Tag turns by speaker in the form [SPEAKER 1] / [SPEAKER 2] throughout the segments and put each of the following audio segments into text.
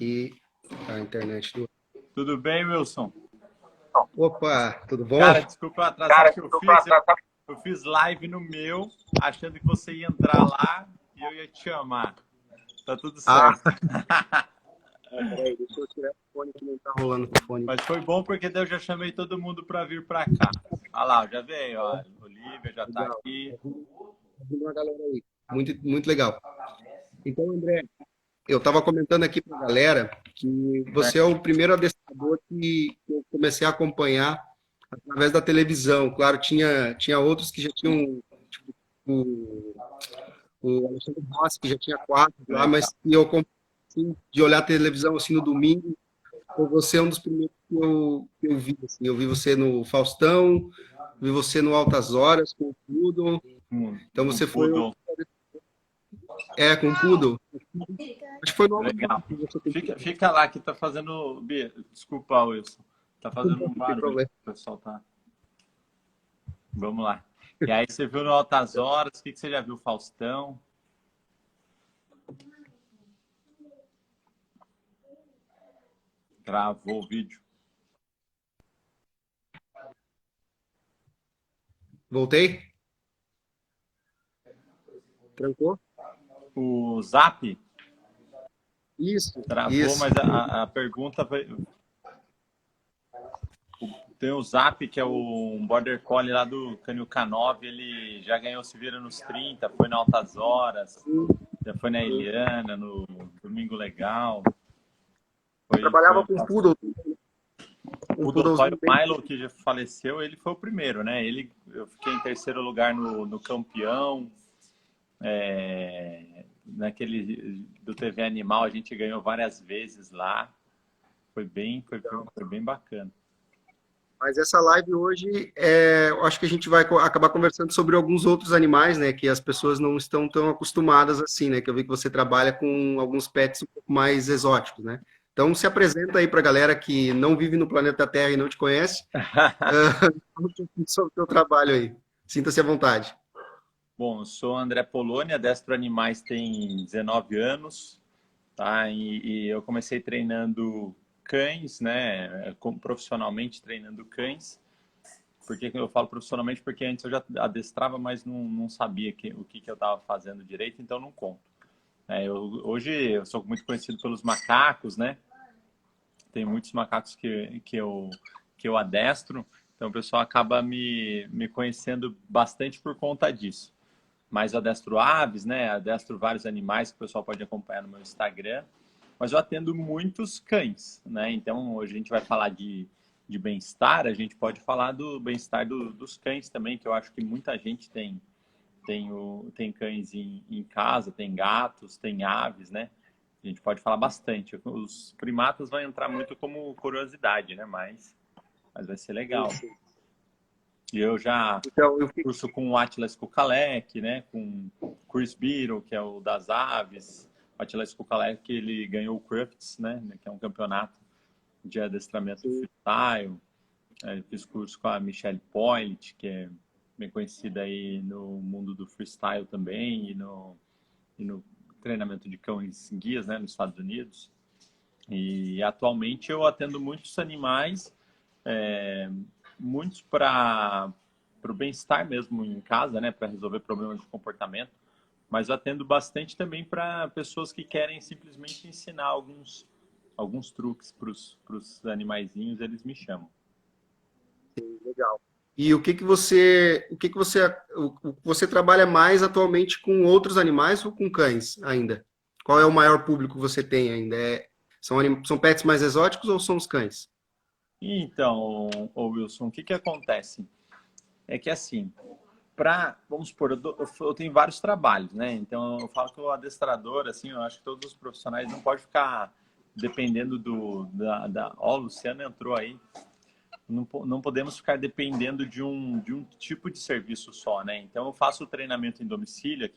[SPEAKER 1] E a internet do...
[SPEAKER 2] Tudo bem, Wilson?
[SPEAKER 1] Opa, tudo bom?
[SPEAKER 2] Cara, desculpa atrasar que eu fiz. Eu fiz live no meu, achando que você ia entrar lá e eu ia te chamar. Tá tudo
[SPEAKER 1] Ah,
[SPEAKER 2] certo.
[SPEAKER 1] peraí, deixa eu tirar o fone que não tá rolando com o fone.
[SPEAKER 2] Mas foi bom porque daí eu já chamei todo mundo para vir para cá. Olha lá, já veio, ó. Olivia já tá
[SPEAKER 1] Legal.
[SPEAKER 2] aqui.
[SPEAKER 1] Tá vindo uma galera aí. Muito, muito legal. Então, André, eu estava comentando aqui para a galera que você é o primeiro adestrador que eu comecei a acompanhar através da televisão. Claro, tinha outros que já tinham, tipo, o Alexandre Rossi, que já tinha quatro lá,
[SPEAKER 2] Legal.
[SPEAKER 1] mas que eu, assim, de olhar a televisão assim no domingo, você é um dos primeiros que eu vi. Assim. Eu vi você no Faustão, vi você no Altas Horas, com o Poodle. Então
[SPEAKER 2] Um
[SPEAKER 1] você foi
[SPEAKER 2] poodle.
[SPEAKER 1] com o Poodle. Acho que foi no
[SPEAKER 2] Legal.
[SPEAKER 1] Outdoor que você tem
[SPEAKER 2] Fica lá que tá fazendo. Desculpa, Wilson. Tá fazendo um
[SPEAKER 1] não tem
[SPEAKER 2] barulho.
[SPEAKER 1] problema.
[SPEAKER 2] O pessoal tá. Vamos lá. E aí você viu no Altas Horas, o que você já viu, Faustão? Gravou o vídeo.
[SPEAKER 1] Voltei? Trancou?
[SPEAKER 2] O Zap
[SPEAKER 1] Isso,
[SPEAKER 2] travou,
[SPEAKER 1] isso.
[SPEAKER 2] mas a pergunta foi. Tem o Zap, que é um Border Collie lá do Canil K9, ele já ganhou Se Vira nos 30, foi na Altas Horas, já foi na Eliana, no Domingo Legal. Foi
[SPEAKER 1] Trabalhava
[SPEAKER 2] ano
[SPEAKER 1] com
[SPEAKER 2] passado.
[SPEAKER 1] Poodle, um
[SPEAKER 2] O Doutor
[SPEAKER 1] Poodlezinho bem.
[SPEAKER 2] Milo, que já faleceu, ele foi o primeiro, né? Eu fiquei em terceiro lugar no campeão. Naquele do TV Animal, a gente ganhou várias vezes lá. Foi bem bacana.
[SPEAKER 1] Mas essa live hoje, eu acho que a gente vai acabar conversando sobre alguns outros animais, né, que as pessoas não estão tão acostumadas assim, né, que eu vi que você trabalha com alguns pets um pouco mais exóticos, né? Então se apresenta aí para a galera que não vive no planeta Terra e não te conhece, fala um pouquinho sobre o teu trabalho aí. Sinta-se à vontade.
[SPEAKER 2] Bom, eu sou André Poloni, adestro animais tem 19 anos, tá? E eu comecei treinando cães, né? Profissionalmente treinando cães. Por que eu falo profissionalmente? Porque antes eu já adestrava, mas não sabia o que eu estava fazendo direito, então não conto. Hoje eu sou muito conhecido pelos macacos, né? Tem muitos macacos que eu adestro, então o pessoal acaba me conhecendo bastante por conta disso. Mas eu adestro aves, né? Adestro vários animais que o pessoal pode acompanhar no meu Instagram. Mas eu atendo muitos cães, né? Então, hoje a gente vai falar de bem-estar, a gente pode falar do bem-estar dos cães também, que eu acho que muita gente tem cães em casa, tem gatos, tem aves, né? A gente pode falar bastante. Os primatas vão entrar muito como curiosidade, né? Mas vai ser legal.
[SPEAKER 1] Isso.
[SPEAKER 2] E eu já
[SPEAKER 1] Então, eu fico...
[SPEAKER 2] curso com o Atlas Kukalek, né? Com Chris Beadle, que é o das aves. O Atlas Kukalek, ele ganhou o Crufts, né? Que é um campeonato de adestramento freestyle. Eu fiz curso com a Michelle Poylet, que é bem conhecida aí no mundo do freestyle também e no treinamento de cães guias, né? Nos Estados Unidos. E atualmente eu atendo muitos animais, é, muitos para o bem-estar mesmo em casa, né, para resolver problemas de comportamento, mas eu atendo bastante também para pessoas que querem simplesmente ensinar alguns truques para os animaizinhos, eles me chamam.
[SPEAKER 1] Legal. E você trabalha mais atualmente com outros animais ou com cães ainda? Qual é o maior público que você tem ainda? São pets mais exóticos ou são os cães?
[SPEAKER 2] Então, ô Wilson, o que acontece? É que assim, vamos supor, eu tenho vários trabalhos, né? Então eu falo que o adestrador, assim, eu acho que todos os profissionais não podem ficar dependendo ó, o Luciano entrou aí. Não podemos ficar dependendo de um tipo de serviço só, né? Então eu faço o treinamento em domicílio,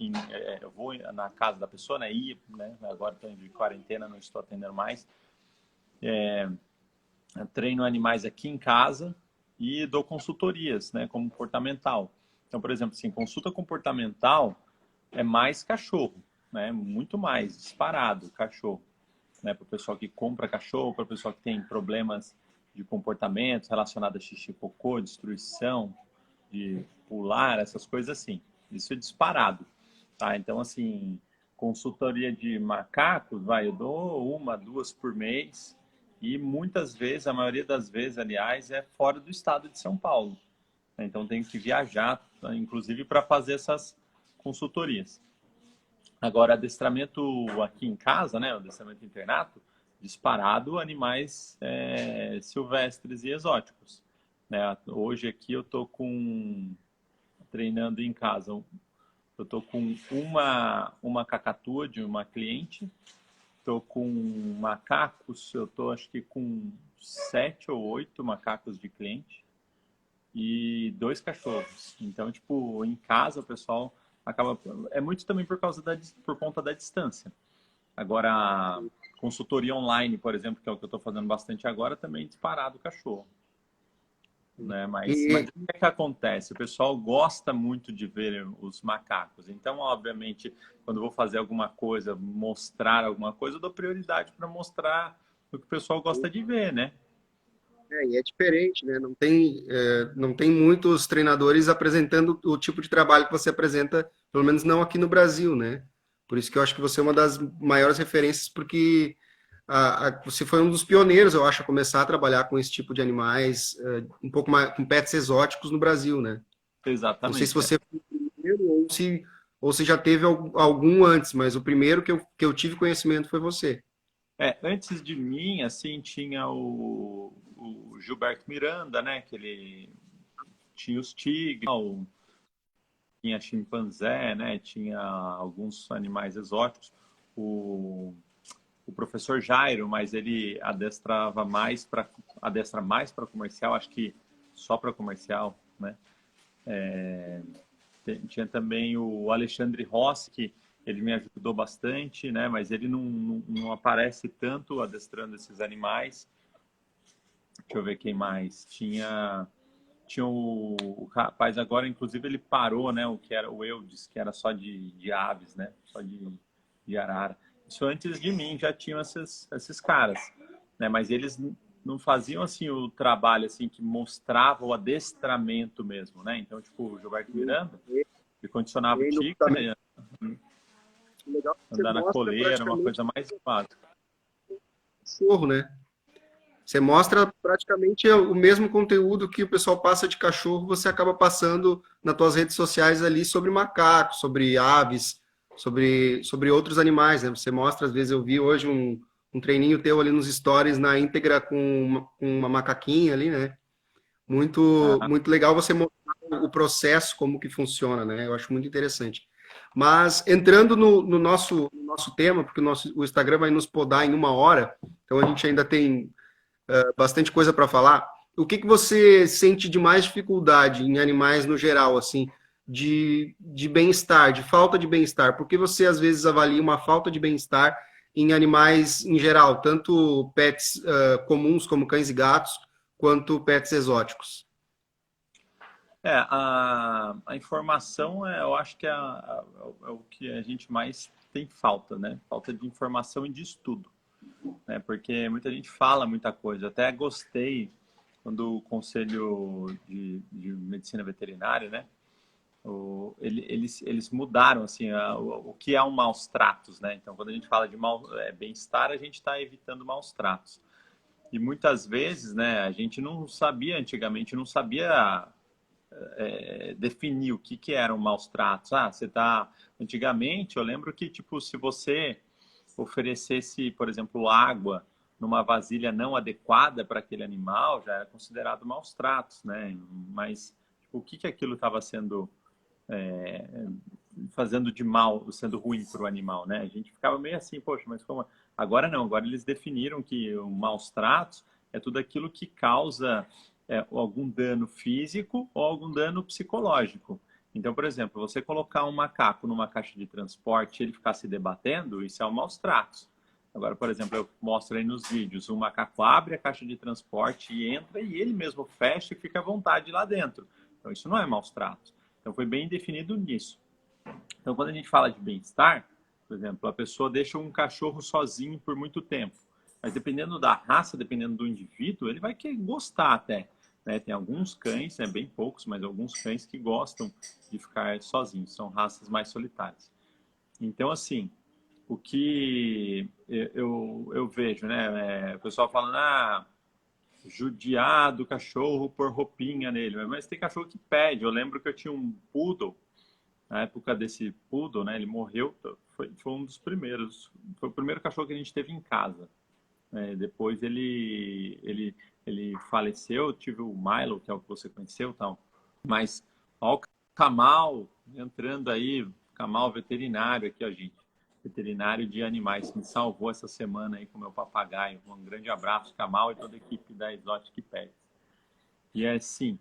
[SPEAKER 2] eu vou na casa da pessoa, né? Né? Agora estou de quarentena, não estou atendendo mais. Eu treino animais aqui em casa e dou consultorias, né? Comportamental. Então, por exemplo, assim, consulta comportamental é mais cachorro, né? Muito mais disparado cachorro. né, para o pessoal que compra cachorro, para o pessoal que tem problemas de comportamento relacionados a xixi, cocô, destruição, de pular, essas coisas assim. Isso é disparado, tá? Então, assim, consultoria de macacos, eu dou uma, duas por mês e muitas vezes, a maioria das vezes, aliás, é fora do estado de São Paulo. Então, tenho que viajar, inclusive, para fazer essas consultorias. Agora, adestramento aqui em casa, né, o adestramento internato, disparado animais silvestres e exóticos. Né? Hoje aqui eu estou treinando em casa. Eu estou com uma cacatua de uma cliente, estou com macacos, eu estou acho que com 7 ou 8 macacos de cliente e 2 cachorros. Então, tipo, em casa o pessoal acaba... É muito também por conta da distância. Agora, consultoria online, por exemplo, que é o que eu estou fazendo bastante agora, também disparado o cachorro. Né? Mas
[SPEAKER 1] E,
[SPEAKER 2] o que acontece? O pessoal gosta muito de ver os macacos. Então, obviamente, quando eu vou fazer alguma coisa, mostrar alguma coisa, eu dou prioridade para mostrar o que o pessoal gosta de ver, né?
[SPEAKER 1] e é diferente, né? Não tem muitos treinadores apresentando o tipo de trabalho que você apresenta, pelo menos não aqui no Brasil, né? Por isso que eu acho que você é uma das maiores referências, porque você foi um dos pioneiros, eu acho, a começar a trabalhar com esse tipo de animais, um pouco mais com pets exóticos no Brasil, né? Não sei se
[SPEAKER 2] Exatamente.
[SPEAKER 1] você foi o primeiro ou se já teve algum antes, mas o primeiro que eu tive conhecimento foi você.
[SPEAKER 2] Antes de mim, assim, tinha o Gilberto Miranda, né? Que ele tinha os tigres, tinha chimpanzé, né? Tinha alguns animais exóticos. O, o professor Jairo, mas ele adestra mais para comercial, acho que só para comercial, né? Tinha também o Alexandre Rossi, que ele me ajudou bastante, né? Mas ele não aparece tanto adestrando esses animais. Deixa eu ver quem mais. Tinha o rapaz agora, inclusive, ele parou, né? O que era o Eudes, que era só de aves, né? Só de arara. Isso antes de mim já tinham esses caras, né? Mas eles não faziam assim o trabalho assim que mostrava o adestramento mesmo, né? Então, tipo, o Gilberto Miranda, ele condicionava o
[SPEAKER 1] E no
[SPEAKER 2] tigre,
[SPEAKER 1] também
[SPEAKER 2] né?
[SPEAKER 1] legal que você
[SPEAKER 2] Andar na
[SPEAKER 1] mostra
[SPEAKER 2] coleira, uma
[SPEAKER 1] praticamente
[SPEAKER 2] coisa mais básica.
[SPEAKER 1] o cachorro, né? Você mostra praticamente o mesmo conteúdo que o pessoal passa de cachorro, você acaba passando nas tuas redes sociais ali sobre macacos, sobre aves, sobre outros animais, né? Você mostra, às vezes eu vi hoje um treininho teu ali nos stories na íntegra com uma macaquinha ali, né?
[SPEAKER 2] Ah,
[SPEAKER 1] Muito legal você mostrar o processo, como que funciona, né? Eu acho muito interessante. Mas entrando no nosso tema, porque o Instagram vai nos podar em 1 hora, então a gente ainda tem bastante coisa para falar. O que você sente de mais dificuldade em animais no geral, assim, de bem-estar, de falta de bem-estar? Por que você às vezes avalia uma falta de bem-estar em animais em geral, tanto pets comuns como cães e gatos, quanto pets exóticos?
[SPEAKER 2] a informação eu acho que é o que a gente mais tem falta, né? Falta de informação e de estudo, né? Porque muita gente fala muita coisa. Até gostei quando o Conselho de Medicina Veterinária, né? Eles mudaram assim o que é um maus tratos, né? Então, quando a gente fala de bem-estar, a gente está evitando maus tratos. E muitas vezes, né? A gente não sabia antigamente, não sabia definir o que eram maus tratos. Você tá. Antigamente, eu lembro que tipo se você oferecesse, por exemplo, água numa vasilha não adequada para aquele animal, já era considerado maus tratos, né? Mas tipo, o que aquilo estava sendo fazendo de mal, sendo ruim para o animal, né? A gente ficava meio assim, poxa, mas como? Agora não, agora eles definiram que o maus tratos é tudo aquilo que causa algum dano físico ou algum dano psicológico. Então, por exemplo, você colocar um macaco numa caixa de transporte e ele ficar se debatendo, isso é um maus tratos. Agora, por exemplo, eu mostro aí nos vídeos, o macaco abre a caixa de transporte e entra e ele mesmo fecha e fica à vontade lá dentro. Então, isso não é maus tratos. Então, foi bem definido nisso. Então, quando a gente fala de bem-estar, Por exemplo, a pessoa deixa um cachorro sozinho por muito tempo. Mas dependendo da raça, dependendo do indivíduo, ele vai gostar até. Né? Tem alguns cães, né, bem poucos, mas alguns cães que gostam de ficar sozinhos. São raças mais solitárias. Então, assim, o que eu vejo, né? O pessoal falando, judiar do cachorro por roupinha nele. Mas tem cachorro que pede. Eu lembro que eu tinha um poodle, na época desse poodle, né? Ele morreu, foi um dos primeiros. Foi o primeiro cachorro que a gente teve em casa. Depois ele faleceu. Eu tive o Milo, que é o que você conheceu, tal. Mas ó, o Kamal entrando aí, Kamal veterinário aqui, ó, gente. Veterinário de animais, me salvou essa semana aí com o meu papagaio. Um grande abraço, Kamal, e toda a equipe da Exotic Pets. E é assim,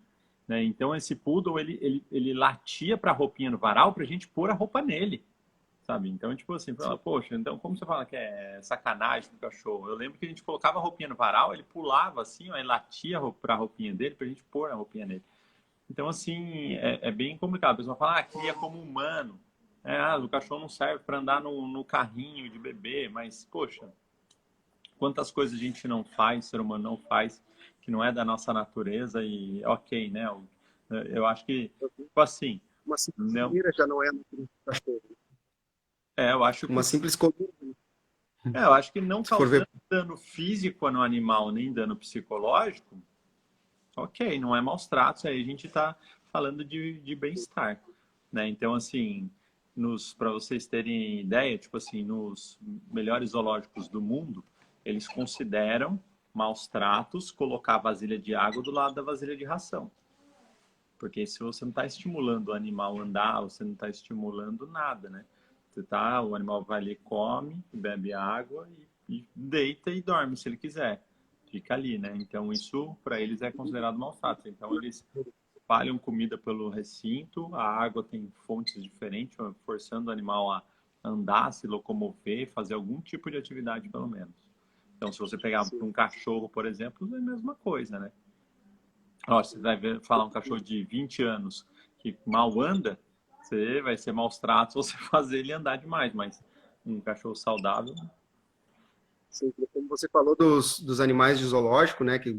[SPEAKER 2] né? Então esse poodle, ele latia para a roupinha no varal para a gente pôr a roupa nele, sabe? Então, tipo assim, fala, poxa, então como você fala que é sacanagem do cachorro? Eu lembro que a gente colocava a roupinha no varal, ele pulava assim, ó, e latia para a roupinha dele para a gente pôr a roupinha nele. Então, assim, é bem complicado. A pessoa fala, cria como humano. O cachorro não serve para andar no carrinho de bebê, mas, poxa, quantas coisas a gente não faz, o ser humano não faz, que não é da nossa natureza e ok, né? Eu acho que, tipo assim,
[SPEAKER 1] Uma simples
[SPEAKER 2] não,
[SPEAKER 1] comida já não é no cachorro.
[SPEAKER 2] eu acho que
[SPEAKER 1] Uma simples comida,
[SPEAKER 2] eu acho que não
[SPEAKER 1] se for ver.
[SPEAKER 2] causando dano físico no animal, nem dano psicológico, ok, não é maus tratos, aí a gente está falando de bem-estar, né? Então, assim, para vocês terem ideia, tipo assim, nos melhores zoológicos do mundo, eles consideram maus tratos colocar a vasilha de água do lado da vasilha de ração. Porque se você não está estimulando o animal a andar, você não está estimulando nada, né? O animal vai ali, come, bebe água e deita e dorme se ele quiser. Fica ali, né? Então isso para eles é considerado maus tratos. Então eles espalham comida pelo recinto, a água tem fontes diferentes, forçando o animal a andar, se locomover, fazer algum tipo de atividade pelo menos. Então se você pegar um cachorro, por exemplo, é a mesma coisa, né? Você vai falar um cachorro de 20 anos que mal anda, você vai ser maus tratos você fazer ele andar demais, mas um cachorro saudável.
[SPEAKER 1] Sim, como você falou dos animais de zoológico, né? Que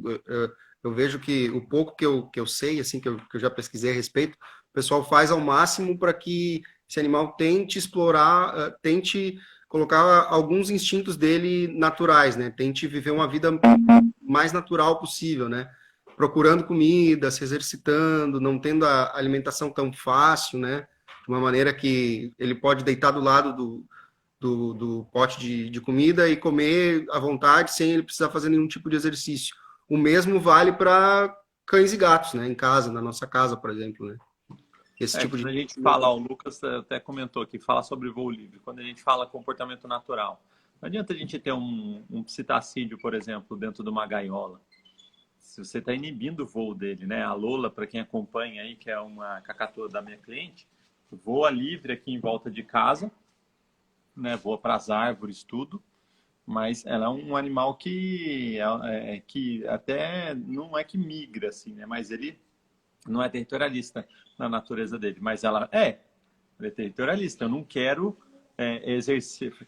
[SPEAKER 1] eu vejo que o pouco que eu sei, assim, que eu já pesquisei a respeito, o pessoal faz ao máximo para que esse animal tente explorar, tente colocar alguns instintos dele naturais, né? Tente viver uma vida mais natural possível, né? Procurando comida, se exercitando, não tendo a alimentação tão fácil, né? De uma maneira que ele pode deitar do lado do pote de comida e comer à vontade sem ele precisar fazer nenhum tipo de exercício. O mesmo vale para cães e gatos, né? Em casa, na nossa casa, por exemplo, né? Esse tipo
[SPEAKER 2] Quando
[SPEAKER 1] de...
[SPEAKER 2] a gente fala, o Lucas até comentou aqui, fala sobre voo livre, quando a gente fala comportamento natural. Não adianta a gente ter um psitacídeo, por exemplo, dentro de uma gaiola. Se você está inibindo o voo dele, né? A Lola, para quem acompanha aí, que é uma cacatua da minha cliente, voa livre aqui em volta de casa, né? Voa para as árvores, tudo. Mas ela é um animal que até não é que migra, assim, né? Mas ele não é territorialista na natureza dele. Mas ela é territorialista. Eu não quero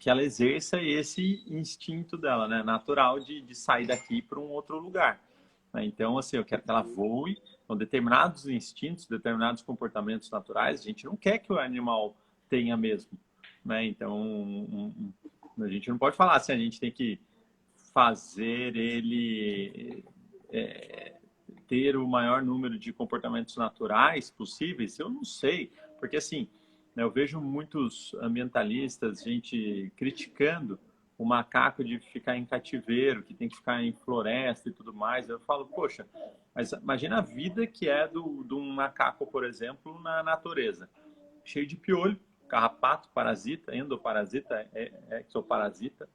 [SPEAKER 2] que ela exerça esse instinto dela, né? Natural de sair daqui para um outro lugar. Né? Então, assim, eu quero que ela voe com determinados instintos, determinados comportamentos naturais. A gente não quer que o animal tenha mesmo. Né? Então, a gente não pode falar assim, a gente tem que fazer ele ter o maior número de comportamentos naturais possíveis. Eu não sei, porque assim, né, eu vejo muitos ambientalistas, gente criticando o macaco de ficar em cativeiro, que tem que ficar em floresta e tudo mais. Eu falo, poxa, mas imagina a vida que é de um macaco, por exemplo, na natureza. Cheio de piolho, carrapato, parasita, endoparasita, exoparasita,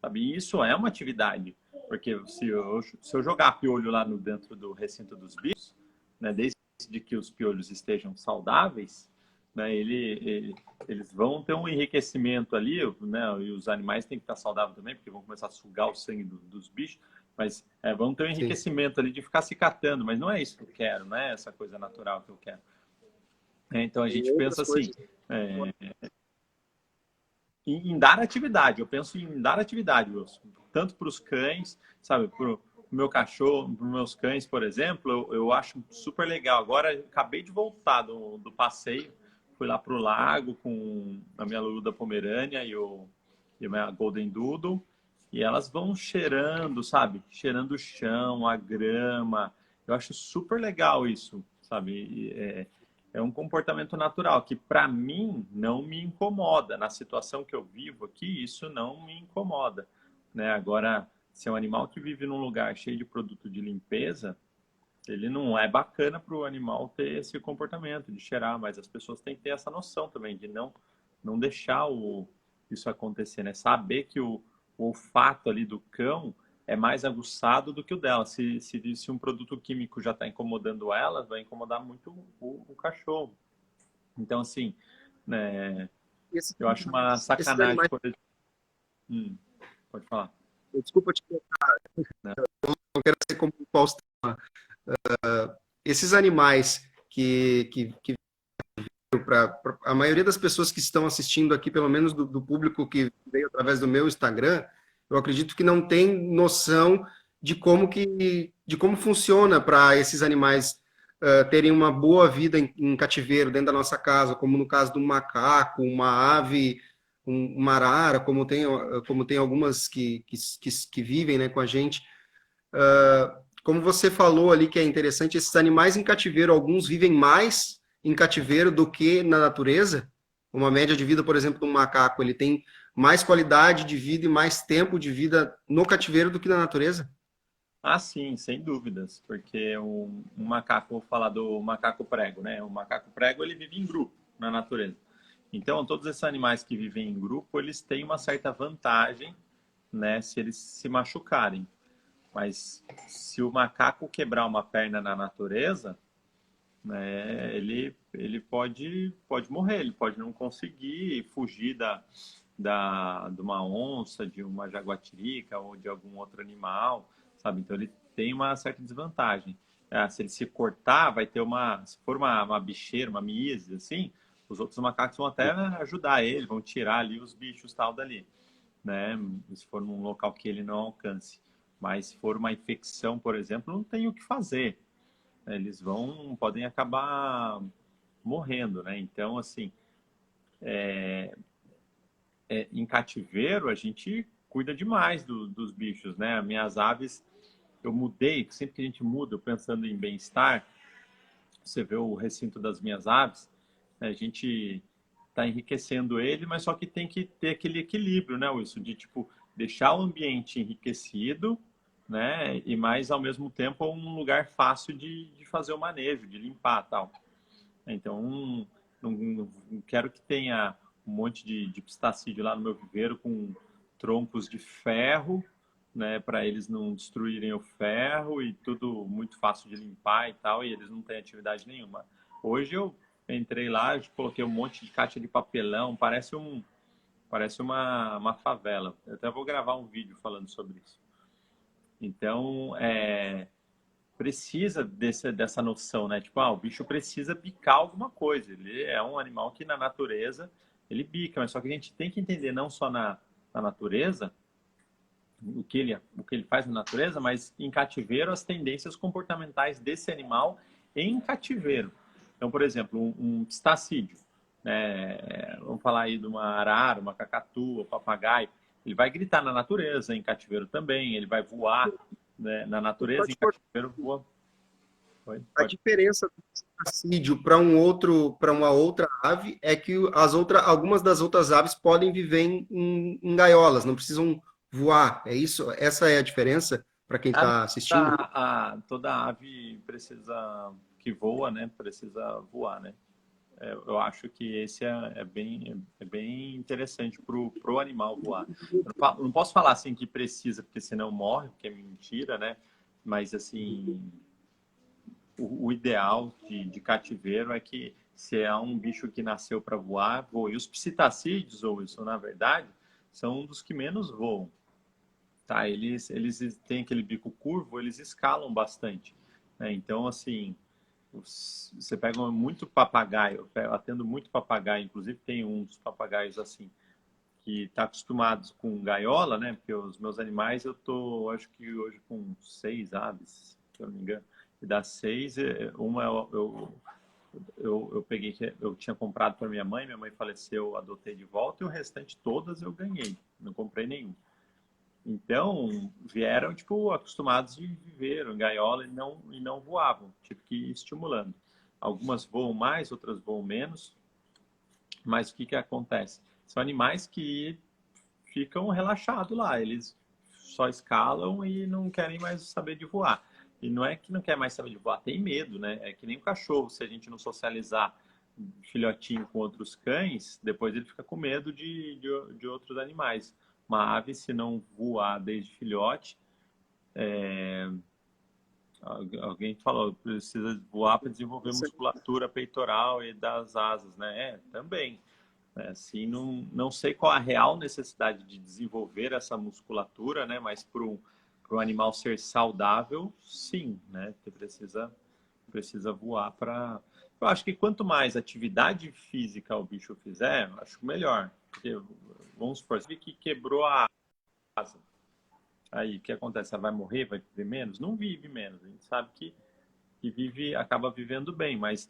[SPEAKER 2] sabe? E isso é uma atividade, porque se eu jogar piolho lá dentro do recinto dos bichos, né, desde que os piolhos estejam saudáveis, né, eles vão ter um enriquecimento ali, né, e os animais têm que estar saudáveis também, porque vão começar a sugar o sangue dos bichos, mas vão ter um enriquecimento ali de ficar se catando, mas não é isso que eu quero, não é essa coisa natural que eu quero. Então a gente pensa assim, em dar atividade. Eu penso em dar atividade, Wilson. Tanto para os cães, sabe, para o meu cachorro, para os meus cães, por exemplo, eu acho super legal. Agora, acabei de voltar do passeio, fui lá para o lago com a minha Lulu da Pomerânia e a minha Golden Doodle, e elas vão cheirando, sabe? Cheirando o chão, a grama. Eu acho super legal isso, sabe? É um comportamento natural que, para mim, não me incomoda. Na situação que eu vivo aqui, isso não me incomoda, né? Agora, se é um animal que vive num lugar cheio de produto de limpeza, ele não é bacana para o animal ter esse comportamento de cheirar, mas as pessoas têm que ter essa noção também de não deixar isso acontecer, né? Saber que o olfato ali do cão é mais aguçado do que o dela. Se um produto químico já está incomodando ela, vai incomodar muito o cachorro. Então, assim, né,
[SPEAKER 1] Esses
[SPEAKER 2] eu acho uma
[SPEAKER 1] animais, esses
[SPEAKER 2] sacanagem,
[SPEAKER 1] animais,
[SPEAKER 2] por exemplo. Pode falar.
[SPEAKER 1] desculpa te cortar,
[SPEAKER 2] Né?
[SPEAKER 1] não quero ser como o Faustão. Esses animais que para a maioria das pessoas que estão assistindo aqui, pelo menos do público que veio através do meu Instagram, eu acredito que não tem noção de como funciona para esses animais terem uma boa vida em cativeiro dentro da nossa casa, como no caso do macaco, uma ave, uma arara, como tem algumas que vivem, né, com a gente. Como você falou ali que é interessante, esses animais em cativeiro, alguns vivem mais em cativeiro do que na natureza. Uma média de vida, por exemplo, de um macaco, ele tem mais qualidade de vida e mais tempo de vida no cativeiro do que na natureza.
[SPEAKER 2] Ah, sim, sem dúvidas, porque um macaco, vou falar do macaco prego, né? O macaco prego, ele vive em grupo na natureza. Então, todos esses animais que vivem em grupo, eles têm uma certa vantagem, né, se eles se machucarem. Mas se o macaco quebrar uma perna na natureza, né, ele pode morrer, ele pode não conseguir fugir de uma onça, de uma jaguatirica ou de algum outro animal, sabe? Então ele tem uma certa desvantagem. Se ele se cortar, vai ter se for uma bicheira, uma miase, assim, os outros macacos vão até ajudar ele, vão tirar ali os bichos tal dali, né? Se for num local que ele não alcance. Mas se for uma infecção, por exemplo, não tem o que fazer. Eles podem acabar morrendo, né? Então, assim, em cativeiro a gente cuida demais dos bichos, né? As minhas aves, eu mudei, sempre que a gente muda, pensando em bem-estar, você vê o recinto das minhas aves, né? A gente está enriquecendo ele, mas só que tem que ter aquele equilíbrio, né, Wilson? De, tipo, deixar o ambiente enriquecido, né? E mais, ao mesmo tempo, um lugar fácil de fazer o manejo, de limpar tal. Então, não quero que tenha um monte de pistacídeo lá no meu viveiro com troncos de ferro, né, para eles não destruírem o ferro e tudo muito fácil de limpar e tal, e eles não têm atividade nenhuma. Hoje eu entrei lá, coloquei um monte de caixa de papelão, parece uma favela. Eu até vou gravar um vídeo falando sobre isso. Então, precisa dessa noção, né? Tipo, o bicho precisa picar alguma coisa. Ele é um animal que na natureza ele bica, mas só que a gente tem que entender não só na natureza o que ele faz na natureza, mas em cativeiro as tendências comportamentais desse animal em cativeiro. Então, por exemplo, um pistacídeo, né? Vamos falar aí de uma arara, uma cacatua, um papagaio. Ele vai gritar na natureza, em cativeiro também. Ele vai voar, né, na
[SPEAKER 1] Só
[SPEAKER 2] natureza, em
[SPEAKER 1] te cortar,
[SPEAKER 2] cativeiro voa.
[SPEAKER 1] a
[SPEAKER 2] Pode.
[SPEAKER 1] diferença do psicacídeo para uma outra ave é que algumas das outras aves podem viver em gaiolas, não precisam voar. É isso? Essa é a diferença para quem
[SPEAKER 2] Ah, não,
[SPEAKER 1] está assistindo?
[SPEAKER 2] toda ave precisa que voa, né? Precisa voar, né? Eu acho que esse é bem interessante pro animal voar. Eu não posso falar assim que precisa, porque senão morre, porque é mentira, né? Mas assim, o ideal de cativeiro é que se é um bicho que nasceu para voar, voa. E os psitacídeos, ou isso, na verdade, são um dos que menos voam. Tá? Eles têm aquele bico curvo, eles escalam bastante, né? Então, assim, você pega muito papagaio, eu atendo muito papagaio, inclusive tem um dos papagaios assim, tá acostumados com gaiola, né? Porque os meus animais, eu tô, acho que hoje com 6 aves, se eu não me engano. E das 6, uma eu peguei, eu tinha comprado para minha mãe faleceu, eu adotei de volta, e o restante todas eu ganhei, não comprei nenhum. Então, vieram, tipo, acostumados de viver em gaiola e não voavam, tive que ir estimulando. Algumas voam mais, outras voam menos, mas o que que acontece? São animais que ficam relaxados lá, eles só escalam e não querem mais saber de voar. E não é que não quer mais saber de voar, tem medo, né? É que nem um cachorro, se a gente não socializar filhotinho com outros cães, depois ele fica com medo de outros animais. Uma ave, se não voar desde filhote, alguém falou, precisa voar para desenvolver musculatura peitoral e das asas, né? Também. Assim, não sei qual a real necessidade de desenvolver essa musculatura, né? Mas para o animal ser saudável, sim, né? Você precisa voar para... Eu acho que quanto mais atividade física o bicho fizer, eu acho melhor. Porque, vamos supor, você vê que quebrou a asa. Aí, o que acontece? Ela vai morrer, vai viver menos? Não vive menos. A gente sabe que vive, acaba vivendo bem, mas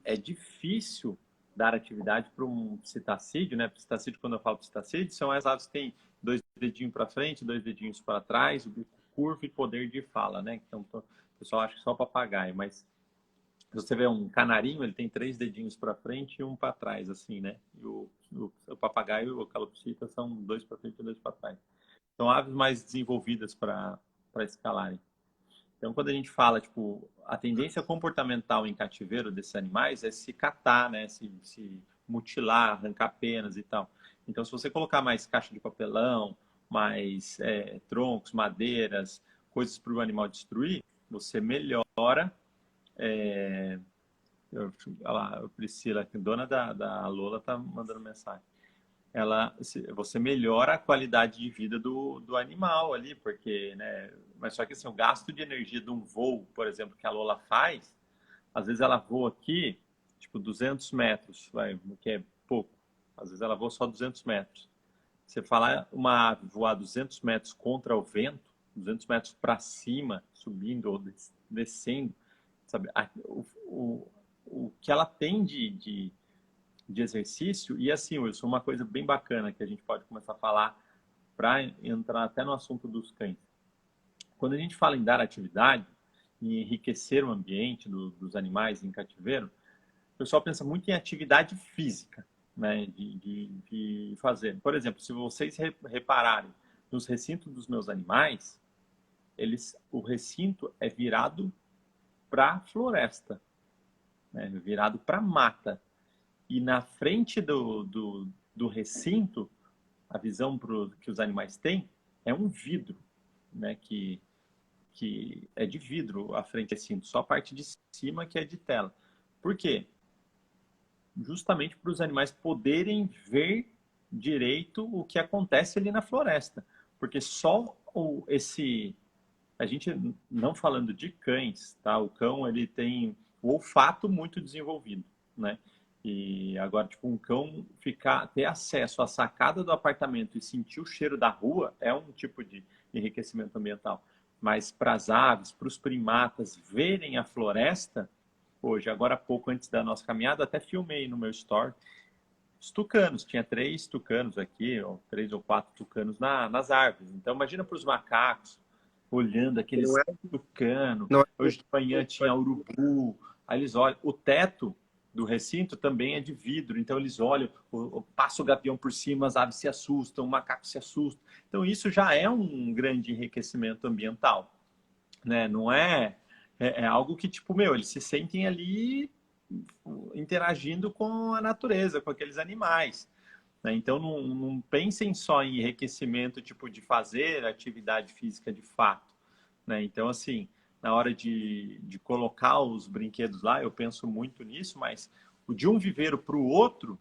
[SPEAKER 2] é difícil dar atividade para um citacídeo, né? Citacídeo, quando eu falo citacídeo, são as aves que têm 2 dedinhos para frente, 2 dedinhos para trás, o bico curvo e poder de fala, né? Então, o pessoal acha que só papagaio, mas se você vê um canarinho, ele tem 3 dedinhos para frente e um para trás, assim, né? E o papagaio e o calopsita são 2 para frente e 2 para trás. São aves mais desenvolvidas para escalarem. Então, quando a gente fala, tipo, a tendência comportamental em cativeiro desses animais é se catar, né? Se mutilar, arrancar penas e tal. Então, se você colocar mais caixa de papelão, mais troncos, madeiras, coisas para o animal destruir, você melhora. Olha lá, a Priscila, dona da Lola, tá mandando mensagem. Você melhora a qualidade de vida do animal ali, porque, né? Mas só que assim, o gasto de energia de um voo, por exemplo, que a Lola faz, às vezes ela voa aqui, tipo 200 metros, que é pouco. Às vezes ela voa só 200 metros. Você falar uma ave voar 200 metros contra o vento, 200 metros para cima, subindo ou descendo, sabe? O que ela tem de exercício. E assim, Wilson, uma coisa bem bacana que a gente pode começar a falar para entrar até no assunto dos cães. Quando a gente fala em dar atividade, em enriquecer o ambiente dos animais em cativeiro, o pessoal pensa muito em atividade física, né, de fazer. Por exemplo, se vocês repararem nos recintos dos meus animais, o recinto é virado para a floresta, né, virado para a mata. E na frente do recinto, a visão que os animais têm é um vidro, né? Que é de vidro a frente do recinto, só a parte de cima que é de tela. Por quê? Justamente para os animais poderem ver direito o que acontece ali na floresta. Porque só esse... A gente, não falando de cães, tá? O cão, ele tem o olfato muito desenvolvido, né? E agora, tipo, um cão ter acesso à sacada do apartamento e sentir o cheiro da rua é um tipo de enriquecimento ambiental. Mas para as aves, para os primatas verem a floresta, hoje, agora há pouco antes da nossa caminhada, até filmei no meu story, os tucanos, tinha 3 tucanos aqui, ou 3 ou 4 tucanos nas árvores. Então, imagina para os macacos, olhando aqueles
[SPEAKER 1] Não é,
[SPEAKER 2] tucanos.
[SPEAKER 1] não é,
[SPEAKER 2] Hoje de manhã tinha urubu. Aí eles olham, o teto do recinto também é de vidro, então eles olham, passa o gavião por cima, as aves se assustam, o macaco se assusta. Então isso já é um grande enriquecimento ambiental, né? Não é algo que tipo, meu, eles se sentem ali interagindo com a natureza, com aqueles animais, né? Então não pensem só em enriquecimento, tipo de fazer atividade física de fato, né? Então assim, na hora de colocar os brinquedos lá, eu penso muito nisso, mas o de um viveiro para o outro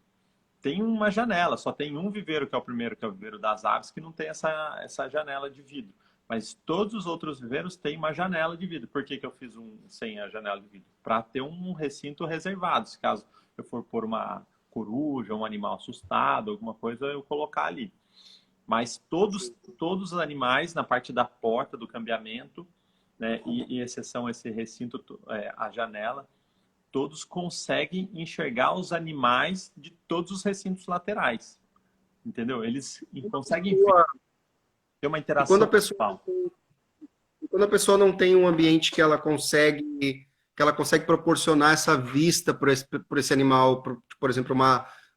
[SPEAKER 2] tem uma janela, só tem um viveiro, que é o primeiro, que é o viveiro das aves, que não tem essa janela de vidro. Mas todos os outros viveiros têm uma janela de vidro. Por que eu fiz um sem a janela de vidro? Para ter um recinto reservado, se caso eu for pôr uma coruja, um animal assustado, alguma coisa, eu colocar ali. Mas todos os animais, na parte da porta, do cambiamento, né, e exceção esse recinto, a janela, todos conseguem enxergar os animais de todos os recintos laterais. Entendeu? Eles conseguem ter uma
[SPEAKER 1] E quando
[SPEAKER 2] interação
[SPEAKER 1] a pessoa,
[SPEAKER 2] visual.
[SPEAKER 1] quando a pessoa não tem um ambiente que ela consegue proporcionar essa vista por esse animal, por exemplo,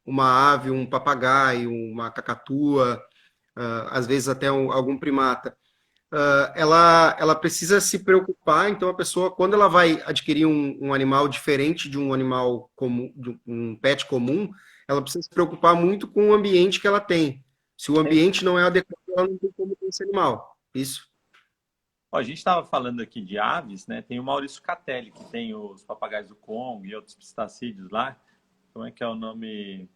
[SPEAKER 1] uma ave, um papagaio, uma cacatua, às vezes até algum primata, ela precisa se preocupar. Então, a pessoa, quando ela vai adquirir um animal diferente de um animal comum, de um pet comum, ela precisa se preocupar muito com o ambiente que ela tem. Se o ambiente não é adequado, ela não tem como ter esse animal. Isso.
[SPEAKER 2] Ó, a gente estava falando aqui de aves, né? Tem o Maurício Catelli, que tem os papagaios do Congo e outros pistacídeos lá. Como é que é o nome?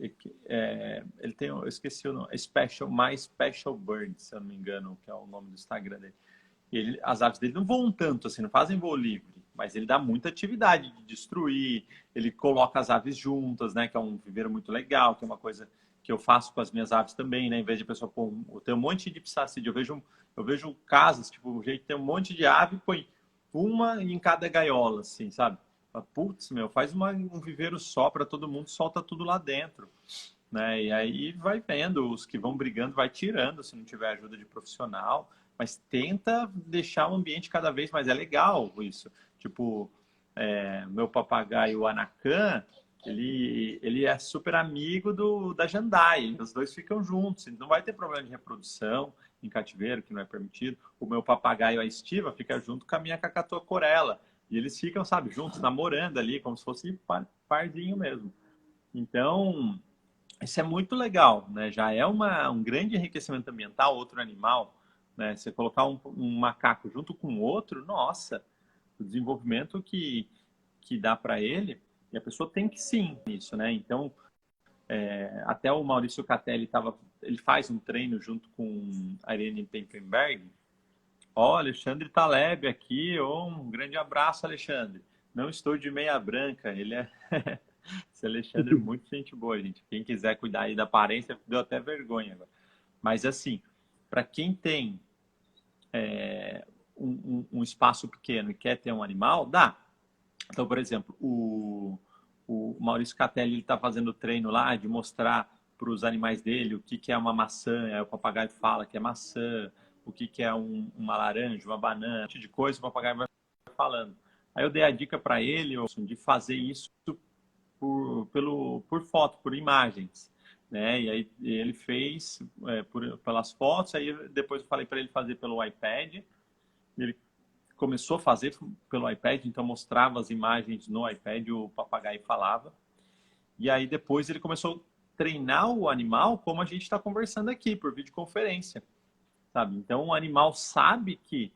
[SPEAKER 2] Ele tem, eu esqueci o nome, My Special Bird, se eu não me engano, que é o nome do Instagram dele. As aves dele não voam tanto, assim, não fazem voo livre, mas ele dá muita atividade de destruir, ele coloca as aves juntas, né, que é um viveiro muito legal, que é uma coisa que eu faço com as minhas aves também, né, em vez de a pessoa pôr tem um monte de psacídeo, eu vejo casas, tipo, o jeito tem um monte de ave, põe uma em cada gaiola, assim, sabe? Putz, meu, faz um viveiro só para todo mundo, solta tudo lá dentro, né? E aí vai vendo, os que vão brigando, vai tirando, se não tiver ajuda de profissional, mas tenta deixar o ambiente cada vez mais. É legal isso. Tipo, meu papagaio, o Anacan, ele é super amigo da Jandai, os dois ficam juntos, não vai ter problema de reprodução em cativeiro, que não é permitido. O meu papagaio, a Estiva, fica junto com a minha cacatua Corella. E eles ficam, sabe, juntos, namorando ali, como se fosse parzinho mesmo. Então, isso é muito legal, né? Já é um grande enriquecimento ambiental, outro animal, né? Você colocar um macaco junto com outro, nossa, o desenvolvimento que dá para ele, e a pessoa tem que sim isso, né? Então, até o Maurício Catelli ele faz um treino junto com a Irene Pempenberg. Ó, Alexandre Taleb aqui, um grande abraço, Alexandre. Não estou de meia branca, ele é... Esse Alexandre é muito gente boa, gente. Quem quiser cuidar aí da aparência, deu até vergonha agora. Mas assim, para quem tem um espaço pequeno e quer ter um animal, dá. Então, por exemplo, o Maurício Catelli está fazendo treino lá de mostrar para os animais dele o que é uma maçã, aí o papagaio fala que é maçã, o que é uma laranja, uma banana, um monte de coisa, o papagaio vai falando. Aí eu dei a dica para ele de fazer isso por foto, por imagens, né? E aí ele fez pelas fotos, aí depois eu falei para ele fazer pelo iPad. Ele começou a fazer pelo iPad, então mostrava as imagens no iPad, o papagaio falava. E aí depois ele começou a treinar o animal como a gente está conversando aqui, por videoconferência, sabe? Então o animal sabe que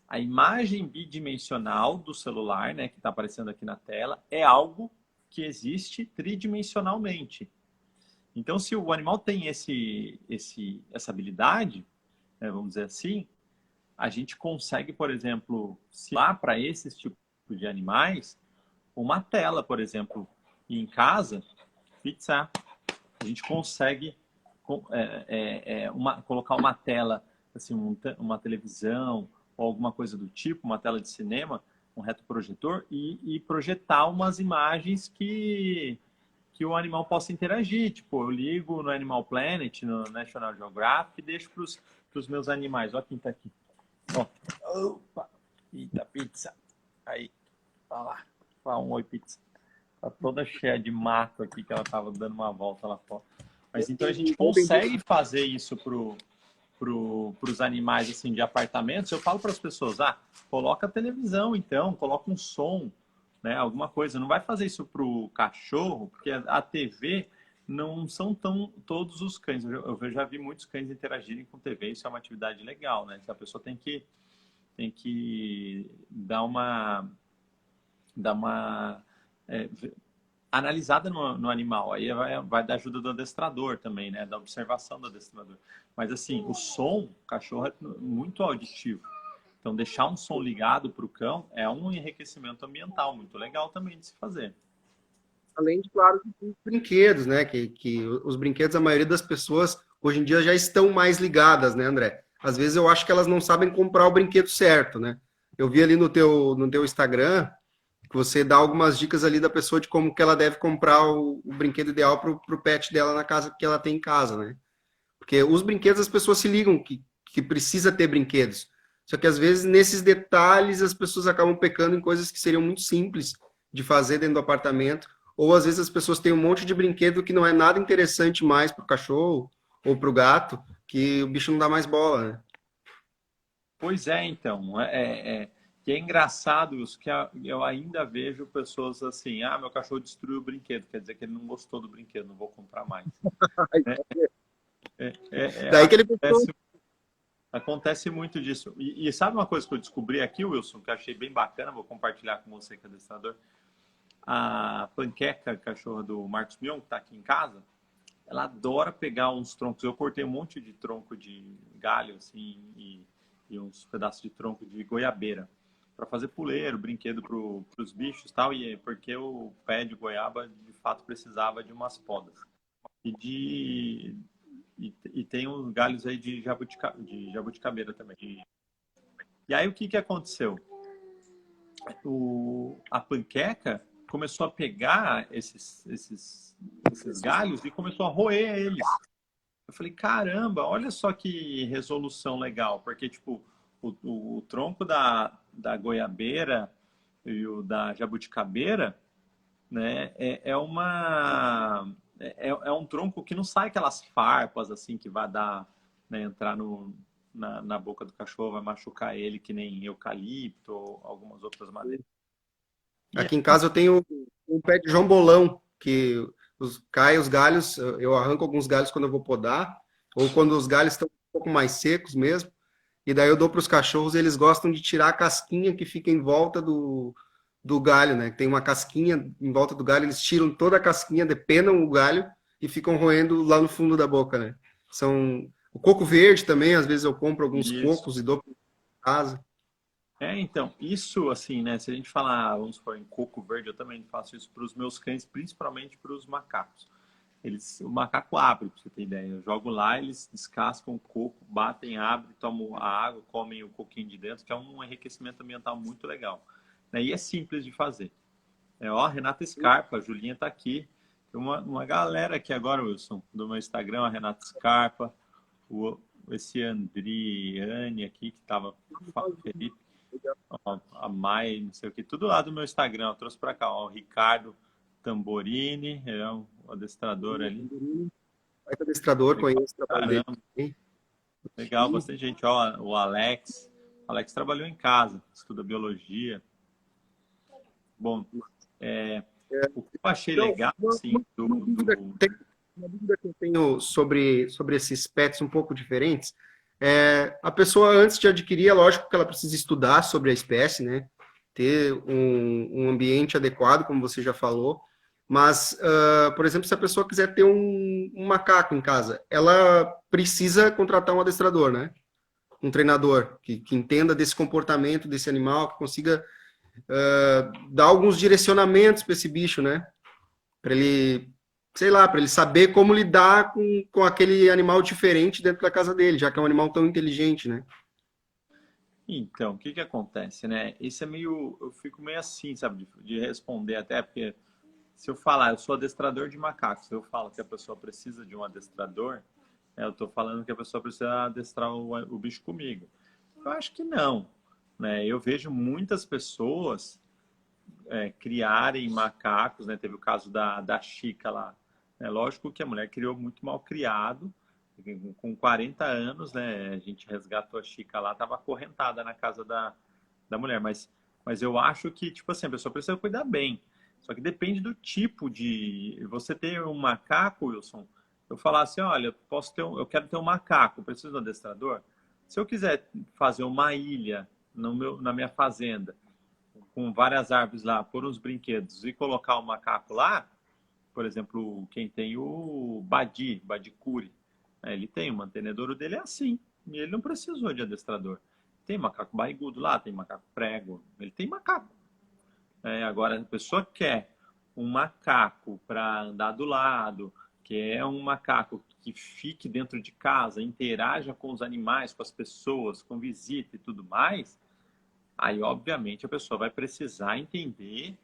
[SPEAKER 2] a imagem bidimensional do celular, né, que está aparecendo aqui na tela, é algo que existe tridimensionalmente. Então, se o animal tem essa habilidade, né, vamos dizer assim, a gente consegue, por exemplo, simular para esses tipos de animais uma tela, por exemplo, e em casa, pizza, a gente consegue colocar uma tela, assim, uma televisão ou alguma coisa do tipo, uma tela de cinema, um retroprojetor e projetar umas imagens que o animal possa interagir. Tipo, eu ligo no Animal Planet, no National Geographic e deixo para os meus animais. Olha quem está aqui. Ó. Opa! Eita, pizza. Aí. Olha lá. Fala um oi, pizza. Tá toda cheia de mato aqui, que ela tava dando uma volta lá fora. Mas então a gente consegue fazer isso pros animais assim, de apartamentos. Eu falo para as pessoas, coloca a televisão então, coloca um som, né, alguma coisa. Não vai fazer isso pro cachorro, porque a TV não são todos os cães. Eu já vi muitos cães interagirem com TV, isso é uma atividade legal, né? A pessoa tem que dar uma analisada no animal. Aí vai dar ajuda do adestrador também, né? Da observação do adestrador. Mas assim, o som, o cachorro é muito auditivo. Então, deixar um som ligado para o cão é um enriquecimento ambiental muito legal também de se fazer.
[SPEAKER 1] Além de, claro, dos brinquedos, né? Que os brinquedos, a maioria das pessoas hoje em dia já estão mais ligadas, né, André? Às vezes eu acho que elas não sabem comprar o brinquedo certo, né? Eu vi ali no teu Instagram que você dá algumas dicas ali da pessoa de como que ela deve comprar o brinquedo ideal para o pet dela na casa que ela tem em casa, né? Porque os brinquedos as pessoas se ligam que precisa ter brinquedos. Só que às vezes nesses detalhes as pessoas acabam pecando em coisas que seriam muito simples de fazer dentro do apartamento. Ou às vezes as pessoas têm um monte de brinquedo que não é nada interessante mais para o cachorro ou para o gato, que o bicho não dá mais bola, né?
[SPEAKER 2] Pois é, então, que é engraçado isso, que eu ainda vejo pessoas assim, ah, meu cachorro destruiu o brinquedo, quer dizer que ele não gostou do brinquedo, não vou comprar mais.
[SPEAKER 1] Daí que ele gostou.
[SPEAKER 2] Acontece muito disso. E sabe uma coisa que eu descobri aqui, Wilson, que eu achei bem bacana, vou compartilhar com você que é adestrador? A Panqueca, a cachorra do Marcos Mion, que está aqui em casa, ela adora pegar uns troncos. Eu cortei um monte de tronco de galho, assim, e uns pedaços de tronco de goiabeira para fazer puleiro, brinquedo para os bichos e tal, e porque o pé de goiaba, de fato, precisava de umas podas. E, de, e tem uns galhos aí de jabuticabeira também. E aí o que aconteceu? A panqueca começou a pegar esses galhos e começou a roer eles. Eu falei, caramba, olha só que resolução legal, porque tipo, o tronco da goiabeira e o da jabuticabeira, né, é um tronco que não sai aquelas farpas assim que vai dar, né, entrar na boca do cachorro, vai machucar ele, que nem eucalipto ou algumas outras madeiras. E
[SPEAKER 1] Aqui em casa eu tenho um pé de jambolão, que cai os galhos, eu arranco alguns galhos quando eu vou podar, ou quando os galhos estão um pouco mais secos mesmo, e daí eu dou para os cachorros, eles gostam de tirar a casquinha que fica em volta do galho, né? Tem uma casquinha em volta do galho, eles tiram toda a casquinha, depenam o galho e ficam roendo lá no fundo da boca, né? São o coco verde também, às vezes eu compro alguns
[SPEAKER 2] isso.
[SPEAKER 1] cocos e dou para casa.
[SPEAKER 2] Então, isso assim, né? Se a gente falar, vamos supor, em coco verde, eu também faço isso para os meus cães, principalmente para os macacos. O macaco abre, para você ter ideia. Eu jogo lá, eles descascam o coco, batem, abrem, tomam a água, comem o coquinho de dentro, que é um enriquecimento ambiental muito legal. Né? E é simples de fazer. Ó, Renata Scarpa, a Julinha está aqui. Tem uma galera aqui agora, Wilson, do meu Instagram, a Renata Scarpa, esse Andriane aqui, que estava Felipe, a Mai, não sei o que, tudo lá do meu Instagram, eu trouxe para cá, ó, o Ricardo Tamborini, é um adestrador ali.
[SPEAKER 1] Vai para adestrador,
[SPEAKER 2] Legal,
[SPEAKER 1] conheço o trabalho dele.
[SPEAKER 2] caramba, legal, bastante gente, ó, o Alex trabalhou em casa, estuda biologia. Bom, o que eu achei
[SPEAKER 1] Então,
[SPEAKER 2] legal, assim,
[SPEAKER 1] uma dúvida que eu tenho sobre esses pets um pouco diferentes, a pessoa antes de adquirir, é lógico que ela precisa estudar sobre a espécie, né? Ter um ambiente adequado, como você já falou, mas, por exemplo, se a pessoa quiser ter um macaco em casa, ela precisa contratar um adestrador, né? Um treinador que entenda desse comportamento desse animal, que consiga dar alguns direcionamentos para esse bicho, né? Para ele, sei lá, para ele saber como lidar com aquele animal diferente dentro da casa dele, já que é um animal tão inteligente, né?
[SPEAKER 2] Então, o que acontece, né? Isso é meio, eu fico meio assim, sabe, de responder até, porque se eu falar, eu sou adestrador de macacos, se eu falo que a pessoa precisa de um adestrador, eu estou falando que a pessoa precisa adestrar o bicho comigo. Eu acho que não, né? Eu vejo muitas pessoas criarem macacos, né? Teve o caso da Chica lá. É lógico que a mulher criou muito mal criado, com 40 anos, né? A gente resgatou a Chica lá, estava acorrentada na casa da mulher, mas eu acho que, tipo assim, a pessoa precisa cuidar bem. Só que depende do tipo de... Você ter um macaco, Wilson, eu falar assim, olha, eu quero ter um macaco, preciso de um adestrador? Se eu quiser fazer uma ilha na minha fazenda, com várias árvores lá, pôr uns brinquedos e colocar o macaco lá, por exemplo, quem tem o Badicuri, né, ele tem, o mantenedouro dele é assim, e ele não precisou de adestrador. Tem macaco barrigudo lá, tem macaco prego, ele tem macaco. Agora, a pessoa quer um macaco para andar do lado, quer um macaco que fique dentro de casa, interaja com os animais, com as pessoas, com visita e tudo mais, aí, obviamente, a pessoa vai precisar entender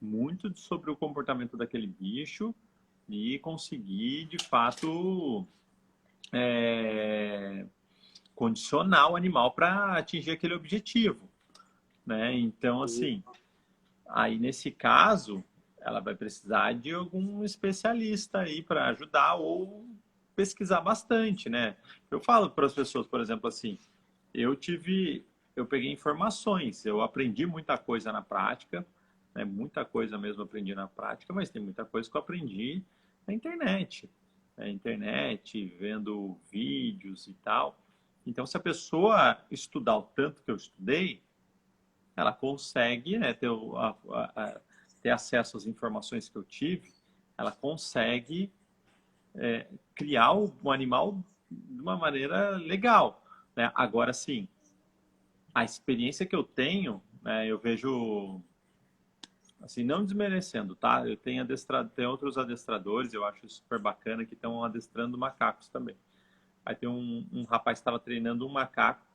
[SPEAKER 2] muito sobre o comportamento daquele bicho e conseguir, de fato, é, condicionar o animal para atingir aquele objetivo, né? Então, assim, aí nesse caso, ela vai precisar de algum especialista aí para ajudar ou pesquisar bastante, né? Eu falo para as pessoas, por exemplo, assim, eu tive, eu peguei informações, eu aprendi muita coisa na prática, né? Muita coisa mesmo aprendi na prática, mas tem muita coisa que eu aprendi na internet, vendo vídeos e tal. Então, se a pessoa estudar o tanto que eu estudei, ela consegue, né, ter acesso às informações que eu tive, ela consegue criar um animal de uma maneira legal, né? Agora, sim, a experiência que eu tenho, né, eu vejo, assim, não desmerecendo, tá? Eu tenho tem outros adestradores, eu acho super bacana, que estão adestrando macacos também. Aí tem um rapaz que estava treinando um macaco,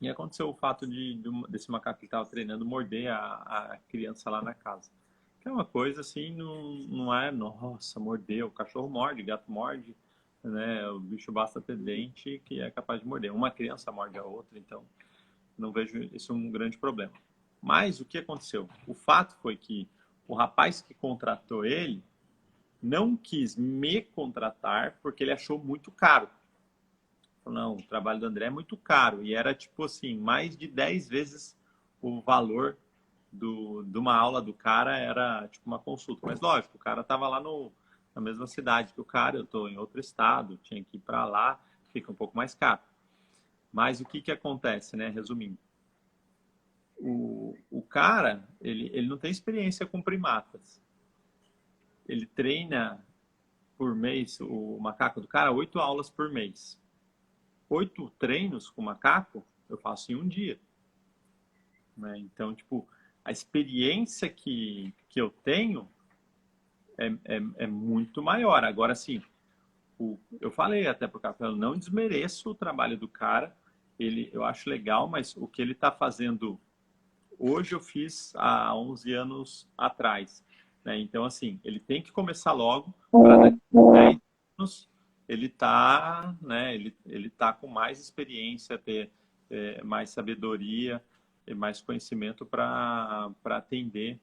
[SPEAKER 2] e aconteceu o fato desse macaco que estava treinando morder a criança lá na casa. Que é uma coisa assim, não é, nossa, mordeu. O cachorro morde, o gato morde, né? O bicho basta ter dente que é capaz de morder. Uma criança morde a outra, então não vejo isso um grande problema. Mas o que aconteceu? O fato foi que o rapaz que contratou ele não quis me contratar porque ele achou muito caro. Não, o trabalho do André é muito caro. E era tipo assim, mais de 10 vezes o valor de uma aula do cara era tipo uma consulta. Mas lógico, o cara estava lá na mesma cidade que o cara, eu estou em outro estado, tinha que ir para lá, fica um pouco mais caro. Mas o que, que acontece, né? Resumindo, o cara, ele não tem experiência com primatas. Ele treina por mês, o macaco do cara, 8 aulas por mês. 8 treinos com macaco, eu faço em um dia. Né? Então, tipo, a experiência que eu tenho é muito maior. Agora, sim, eu falei até pro cara, eu não desmereço o trabalho do cara, eu acho legal, mas o que ele está fazendo hoje eu fiz há 11 anos atrás. Né? Então, assim, ele tem que começar logo para daqui a 10 anos ele tá, né, ele tá com mais experiência, ter mais sabedoria, ter mais conhecimento para atender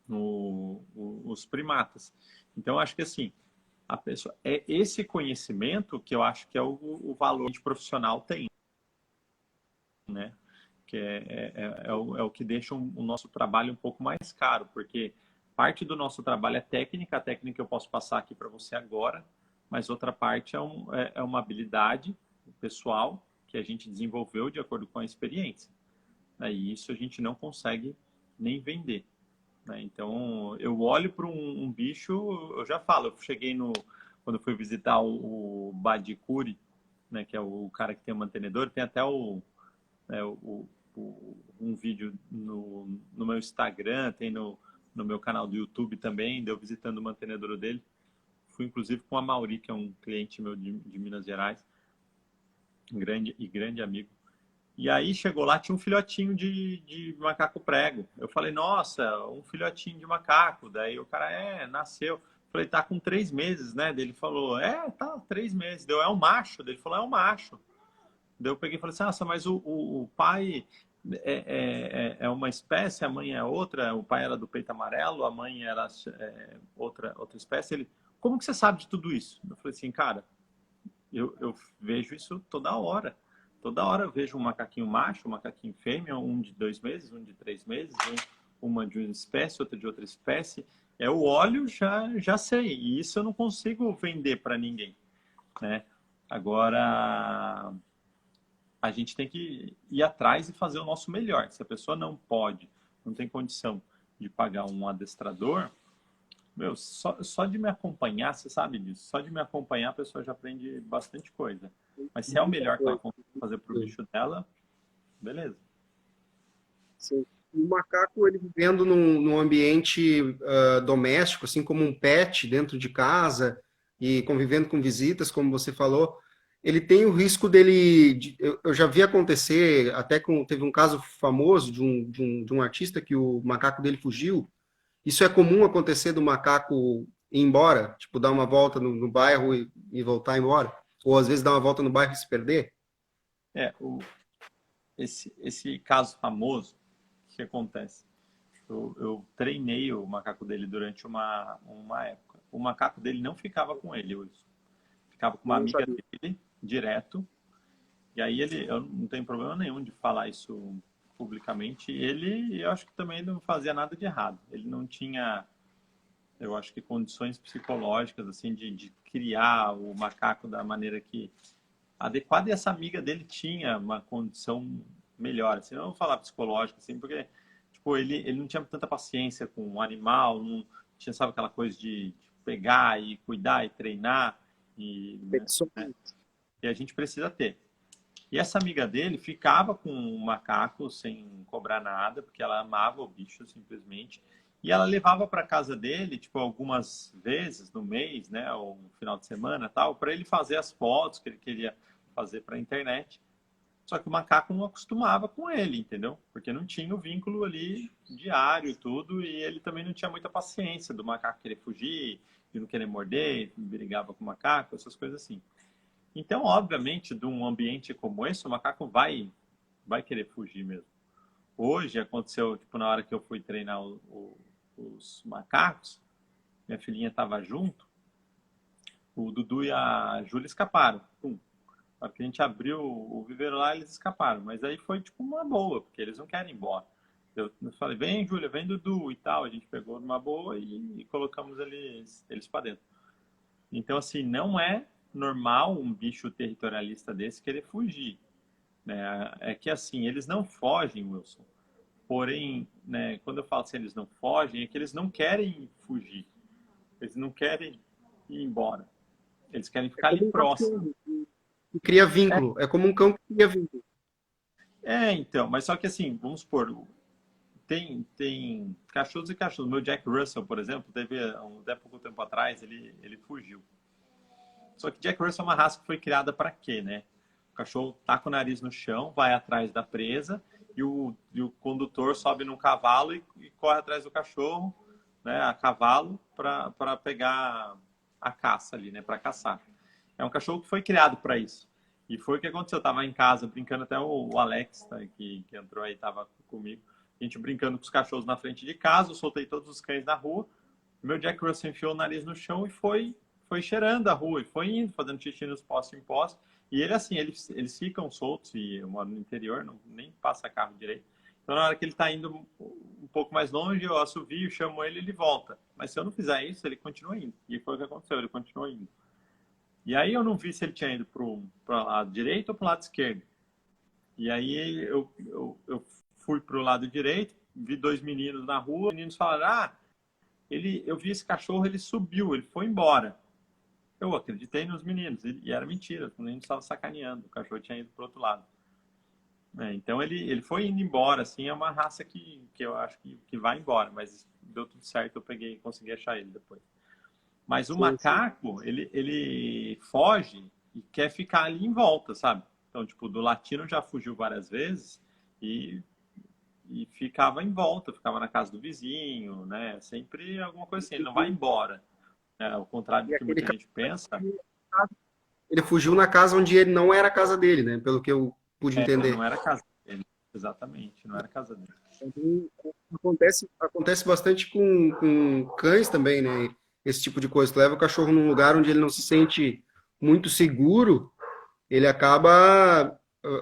[SPEAKER 2] os primatas. Então, acho que assim, a pessoa, é esse conhecimento que eu acho que é o valor que o profissional tem, né? Que é o que deixa o nosso trabalho um pouco mais caro, porque parte do nosso trabalho é técnica, a técnica eu posso passar aqui para você agora, mas outra parte é uma habilidade pessoal que a gente desenvolveu de acordo com a experiência. Né? E isso a gente não consegue nem vender. Né? Então, eu olho para um bicho, eu já falo, eu cheguei quando eu fui visitar o Badicuri, né, que é o cara que tem o mantenedor, tem até um vídeo no meu Instagram, tem no meu canal do YouTube também, de eu visitando o mantenedor dele. Fui inclusive com a Mauri, que é um cliente meu de Minas Gerais, um grande amigo. E aí chegou lá, tinha um filhotinho de macaco prego. Eu falei, nossa, um filhotinho de macaco. Daí o cara, nasceu. Eu falei, tá com 3 meses, né? Daí ele falou, tá, 3 meses. Deu, é um macho. Daí ele falou, é um macho. Daí eu peguei e falei assim, nossa, mas o pai é uma espécie, a mãe é outra, o pai era do peito amarelo, a mãe era outra espécie. Ele, como que você sabe de tudo isso? Eu falei assim, cara, eu vejo isso toda hora. Toda hora eu vejo um macaquinho macho, um macaquinho fêmea, um de 2 meses, um de 3 meses, uma de uma espécie, outra de outra espécie. Eu olho, já sei. E isso eu não consigo vender para ninguém, né? Agora, a gente tem que ir atrás e fazer o nosso melhor. Se a pessoa não tem condição de pagar um adestrador, meu, só de me acompanhar, você sabe disso, só de me acompanhar a pessoa já aprende bastante coisa. Mas se é o
[SPEAKER 1] Muita
[SPEAKER 2] melhor que ela
[SPEAKER 1] coisa.
[SPEAKER 2] consegue fazer para o
[SPEAKER 1] Sim,
[SPEAKER 2] bicho dela, beleza.
[SPEAKER 1] sim. o macaco, ele vivendo num ambiente doméstico, assim como um pet dentro de casa e convivendo com visitas, como você falou, ele tem o risco dele. Eu já vi acontecer, até teve um caso famoso de um artista que o macaco dele fugiu. Isso é comum acontecer do macaco ir embora, tipo, dar uma volta no bairro e voltar embora? Ou às vezes dar uma volta no bairro e se perder?
[SPEAKER 2] É, esse caso famoso, o que acontece? Eu treinei o macaco dele durante uma época. O macaco dele não ficava com ele, Wilson. Ficava com uma
[SPEAKER 1] Eu não
[SPEAKER 2] amiga
[SPEAKER 1] sabia.
[SPEAKER 2] dele, direto. E aí eu não tenho problema nenhum de falar isso publicamente. Eu acho que também não fazia nada de errado. Ele não tinha, eu acho que condições psicológicas, assim, de criar o macaco da maneira que adequada. E essa amiga dele tinha uma condição melhor, assim, não vou falar psicológica, assim, porque tipo, ele não tinha tanta paciência com o animal, não tinha, sabe, aquela coisa de pegar e cuidar e treinar, e, né, e a gente precisa ter. E essa amiga dele ficava com o macaco sem cobrar nada, porque ela amava o bicho simplesmente. E ela levava para casa dele, tipo, algumas vezes no mês, né, ou no final de semana, tal, para ele fazer as fotos que ele queria fazer para a internet. Só que o macaco não acostumava com ele, entendeu? Porque não tinha o vínculo ali diário e tudo, e ele também não tinha muita paciência do macaco querer fugir, de não querer morder, brigava com o macaco, essas coisas assim. Então, obviamente, de um ambiente como esse, o macaco vai querer fugir mesmo. Hoje aconteceu, tipo, na hora que eu fui treinar os macacos, minha filhinha estava junto, o Dudu e a Júlia escaparam. Pum. Na hora que a gente abriu o viveiro lá, eles escaparam. Mas aí foi, tipo, uma boa, porque eles não querem ir embora. Eu falei, vem, Júlia, vem, Dudu e tal. A gente pegou numa boa e colocamos eles para dentro. Então, assim, não é normal um bicho territorialista desse querer fugir, né? É que, assim, eles não fogem, Wilson. Porém, né, quando eu falo assim, eles não fogem, é que eles não querem fugir. Eles não querem ir embora. Eles querem
[SPEAKER 1] É
[SPEAKER 2] ficar ali
[SPEAKER 1] como um
[SPEAKER 2] próximo.
[SPEAKER 1] cachorro que cria vínculo. É como um cão que cria vínculo.
[SPEAKER 2] Então, mas só que assim, vamos supor, tem cachorros e cachorros. Meu Jack Russell, por exemplo, teve até pouco tempo atrás, ele fugiu. Só que Jack Russell é uma raça que foi criada para quê, né? O cachorro tá com o nariz no chão, vai atrás da presa e o condutor sobe num cavalo e corre atrás do cachorro, né, a cavalo, para pegar a caça ali, né, para caçar. É um cachorro que foi criado para isso. E foi o que aconteceu. Eu tava em casa brincando, até o Alex, tá, que entrou aí, tava comigo. A gente brincando com os cachorros na frente de casa, eu soltei todos os cães na rua. Meu Jack Russell enfiou o nariz no chão e foi cheirando a rua, e foi indo, fazendo xixi nos postos em postos. E ele, assim, eles ficam soltos, e eu moro no interior, não, nem passa carro direito. Então, na hora que ele está indo um pouco mais longe, eu assovio, chamo ele, ele volta. Mas se eu não fizer isso, ele continua indo. E foi o que aconteceu, ele continuou indo. E aí eu não vi se ele tinha ido para o lado direito ou para o lado esquerdo. E aí eu fui para o lado direito, vi dois meninos na rua, os meninos falaram, eu vi esse cachorro, ele subiu, ele foi embora. Eu acreditei nos meninos, e era mentira, os meninos estavam sacaneando, o cachorro tinha ido para o outro lado. Então ele foi indo embora, assim, é uma raça que eu acho que vai embora, mas deu tudo certo, eu peguei, consegui achar ele depois. Mas o
[SPEAKER 1] Sim, sim.
[SPEAKER 2] macaco, ele foge e quer ficar ali em volta, sabe? Então, tipo, do latino já fugiu várias vezes e, e ficava em volta, ficava na casa do vizinho, né? Sempre alguma coisa assim, ele não vai embora, né? Ao contrário do
[SPEAKER 1] E
[SPEAKER 2] que
[SPEAKER 1] aquele
[SPEAKER 2] muita
[SPEAKER 1] cara,
[SPEAKER 2] gente pensa,
[SPEAKER 1] ele fugiu na casa onde ele não era a casa dele, né? Pelo que eu pude
[SPEAKER 2] não
[SPEAKER 1] entender.
[SPEAKER 2] era casa dele, exatamente, não era casa dele.
[SPEAKER 1] Então, acontece bastante com cães também, né? Esse tipo de coisa. Tu leva o cachorro num lugar onde ele não se sente muito seguro, ele acaba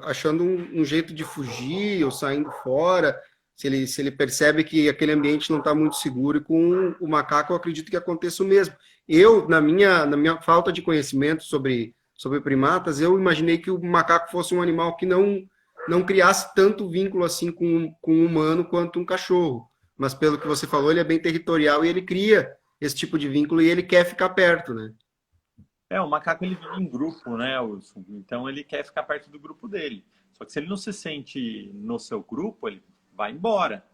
[SPEAKER 1] achando um jeito de fugir ou saindo fora. Se ele percebe que aquele ambiente não está muito seguro, e com o macaco eu acredito que aconteça o mesmo. Eu, na minha falta de conhecimento sobre primatas, eu imaginei que o macaco fosse um animal que não criasse tanto vínculo assim com um humano quanto um cachorro. Mas pelo que você falou, ele é bem territorial e ele cria esse tipo de vínculo e ele quer ficar perto, né?
[SPEAKER 2] O macaco ele vive em grupo, né, Wilson? Então ele quer ficar perto do grupo dele. Só que se ele não se sente no seu grupo, ele vai embora.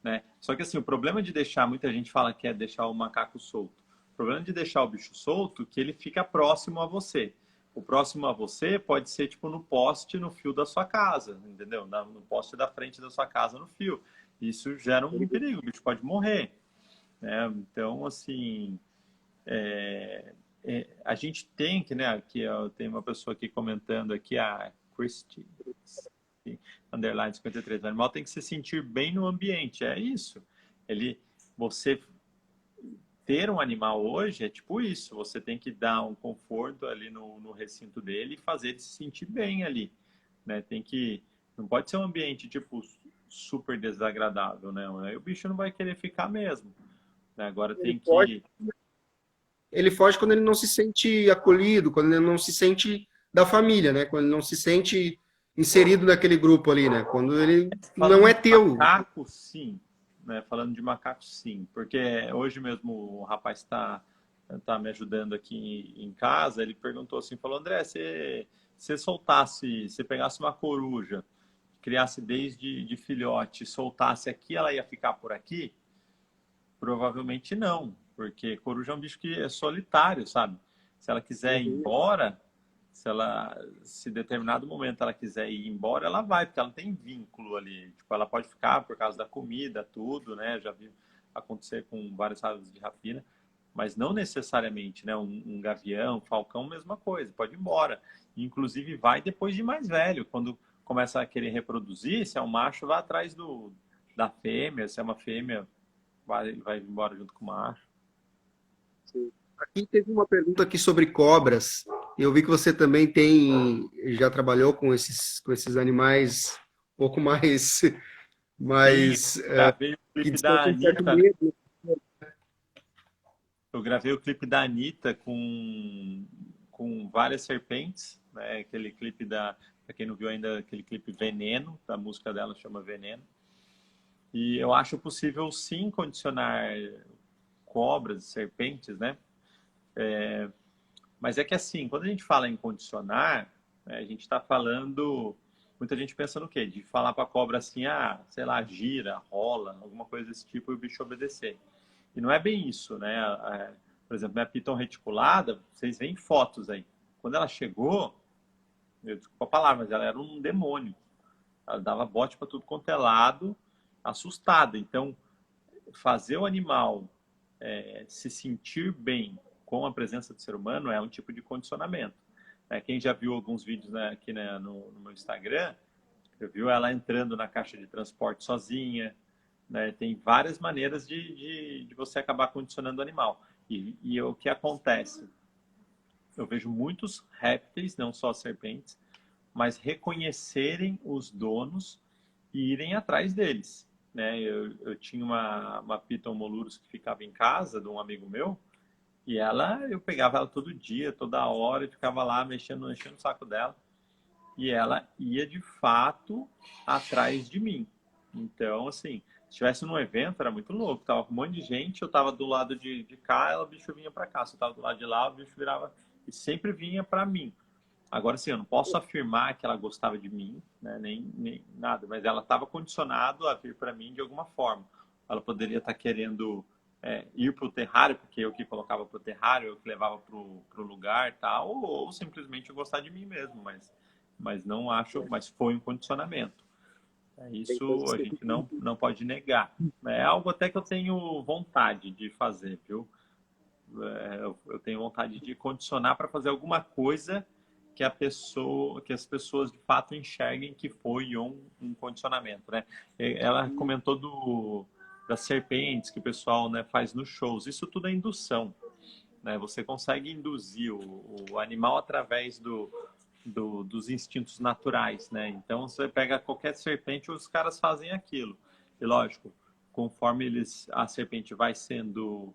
[SPEAKER 2] né? Só que assim, o problema de deixar, muita gente fala que é deixar o macaco solto. O problema de deixar o bicho solto é que ele fica próximo a você. O próximo a você pode ser tipo no poste, no fio da sua casa, entendeu? No poste da frente da sua casa, no fio. Isso gera um perigo, o bicho pode morrer, né? Então, assim, a gente tem que, né? Aqui ó, tem uma pessoa aqui comentando aqui, a Christy, underline 53. O animal tem que se sentir bem no ambiente. É isso. Você ter um animal hoje é tipo isso. Você tem que dar um conforto ali no recinto dele e fazer ele se sentir bem ali, né? Não pode ser um ambiente tipo super desagradável, né? Aí o bicho não vai querer ficar mesmo, né? Agora
[SPEAKER 1] Ele
[SPEAKER 2] tem
[SPEAKER 1] foge,
[SPEAKER 2] que
[SPEAKER 1] ele foge quando ele não se sente acolhido, quando ele não se sente da família, né? Quando ele não se sente inserido naquele grupo ali, né? Quando ele não
[SPEAKER 2] falando
[SPEAKER 1] é
[SPEAKER 2] de
[SPEAKER 1] teu.
[SPEAKER 2] macaco, sim. Né? Falando de macaco, sim. Porque hoje mesmo o rapaz tá me ajudando aqui em casa. Ele perguntou assim, falou, André, se soltasse, se pegasse uma coruja, criasse desde de filhote, soltasse aqui, ela ia ficar por aqui? Provavelmente não, porque coruja é um bicho que é solitário, sabe? Se ela quiser ir
[SPEAKER 1] Uhum.
[SPEAKER 2] embora, se em determinado momento ela quiser ir embora, ela vai, porque ela não tem vínculo ali. Tipo, ela pode ficar por causa da comida, tudo, né? Já vi acontecer com várias aves de rapina, mas não necessariamente, né? Um gavião, um falcão, mesma coisa, pode ir embora. Inclusive vai depois de mais velho, quando começa a querer reproduzir, se é um macho, vai atrás da fêmea, se é uma fêmea, vai embora junto com o macho.
[SPEAKER 1] Sim. Aqui teve uma pergunta aqui sobre cobras. Eu vi que você também já trabalhou com esses animais um pouco mais,
[SPEAKER 2] Sim,
[SPEAKER 1] mais
[SPEAKER 2] gravei o
[SPEAKER 1] que
[SPEAKER 2] clipe da
[SPEAKER 1] despertam um certo
[SPEAKER 2] Anitta, né?
[SPEAKER 1] medo.
[SPEAKER 2] Eu gravei o clipe da Anitta com várias serpentes, né? Aquele clipe para quem não viu ainda, aquele clipe Veneno, a música dela chama Veneno. E eu acho possível sim condicionar cobras e serpentes, né? Mas é que assim, quando a gente fala em condicionar, né, a gente está falando. Muita gente pensa no quê? De falar para a cobra assim, sei lá, gira, rola, alguma coisa desse tipo e o bicho obedecer. E não é bem isso, né? Por exemplo, minha piton reticulada, vocês veem fotos aí. Quando ela chegou, eu desculpa a palavra, mas ela era um demônio. Ela dava bote para tudo quanto é lado, assustada. Então, fazer o animal se sentir bem com a presença do ser humano é um tipo de condicionamento. Quem já viu alguns vídeos, né, aqui, né, no meu Instagram, viu ela entrando na caixa de transporte sozinha, né? Tem várias maneiras de você acabar condicionando o animal. E o que acontece? Eu vejo muitos répteis, não só serpentes, mas reconhecerem os donos e irem atrás deles. Né? Eu tinha uma Piton Molurus que ficava em casa de um amigo meu, e eu pegava ela todo dia, toda hora, e ficava lá enchendo o saco dela. E ela ia de fato atrás de mim. Então, assim, se estivesse num evento, era muito louco. Tava com um monte de gente, eu tava do lado de cá, o bicho vinha para cá. Se eu tava do lado de lá, o bicho virava e sempre vinha para mim. Agora, assim, eu não posso afirmar que ela gostava de mim, né? Nem nada, mas ela estava condicionado a vir para mim de alguma forma. Ela poderia estar querendo ir para o terrário, porque eu que colocava para o terrário, eu que levava para o lugar, tal, ou simplesmente gostar de mim mesmo, mas não acho, mas foi um condicionamento.
[SPEAKER 1] Tem
[SPEAKER 2] Isso
[SPEAKER 1] coisas
[SPEAKER 2] a
[SPEAKER 1] que
[SPEAKER 2] gente não pode negar. É algo até que eu tenho vontade de fazer, viu? Eu tenho vontade de condicionar para fazer alguma coisa que as pessoas de fato enxerguem que foi um condicionamento, né? Ela comentou das serpentes que o pessoal, né, faz nos shows. Isso tudo é indução, né? Você consegue induzir o animal através dos instintos naturais, né? Então você pega qualquer serpente, os caras fazem aquilo. E lógico, conforme a serpente vai sendo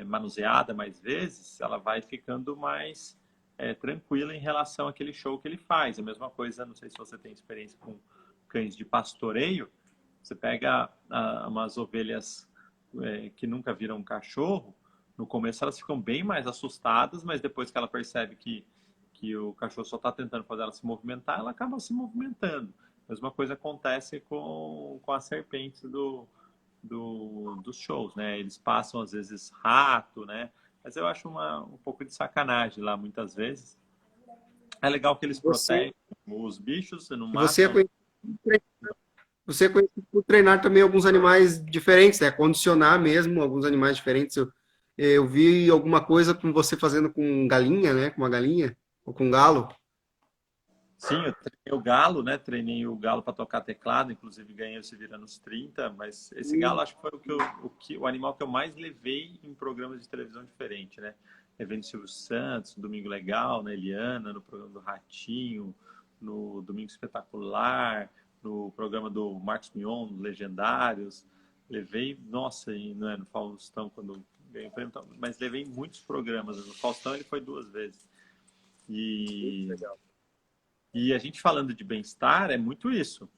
[SPEAKER 2] manuseada mais vezes, ela vai ficando mais tranquila em relação àquele show que ele faz. A mesma coisa, não sei se você tem experiência com cães de pastoreio, você pega umas ovelhas que nunca viram um cachorro, no começo elas ficam bem mais assustadas, mas depois que ela percebe que o cachorro só está tentando fazer ela se movimentar, ela acaba se movimentando. A mesma coisa acontece com as serpentes dos shows, né? Eles passam, às vezes, rato, né? Mas eu acho um pouco de sacanagem lá, muitas vezes. É legal que eles
[SPEAKER 1] Você,
[SPEAKER 2] protegem os bichos, não
[SPEAKER 1] e você é
[SPEAKER 2] matam.
[SPEAKER 1] conhecido, você é conhecido por treinar também alguns animais diferentes, né? Condicionar mesmo alguns animais diferentes. Eu vi alguma coisa com você fazendo com galinha, né? Com uma galinha ou com galo.
[SPEAKER 2] Sim, eu treinei o galo, né? Treinei o galo para tocar teclado, inclusive ganhei o Se Vira nos 30, mas esse galo acho que foi o animal que eu mais levei em programas de televisão diferente, né? Levei no Silvio Santos, no Domingo Legal, na Eliana, no programa do Ratinho, no Domingo Espetacular, no programa do Marcos Mion, Legendários. Levei, nossa, né, no Faustão, quando ganhei o prêmio, mas levei em muitos programas. No Faustão ele foi 2 vezes. E e a gente falando de bem-estar é muito isso.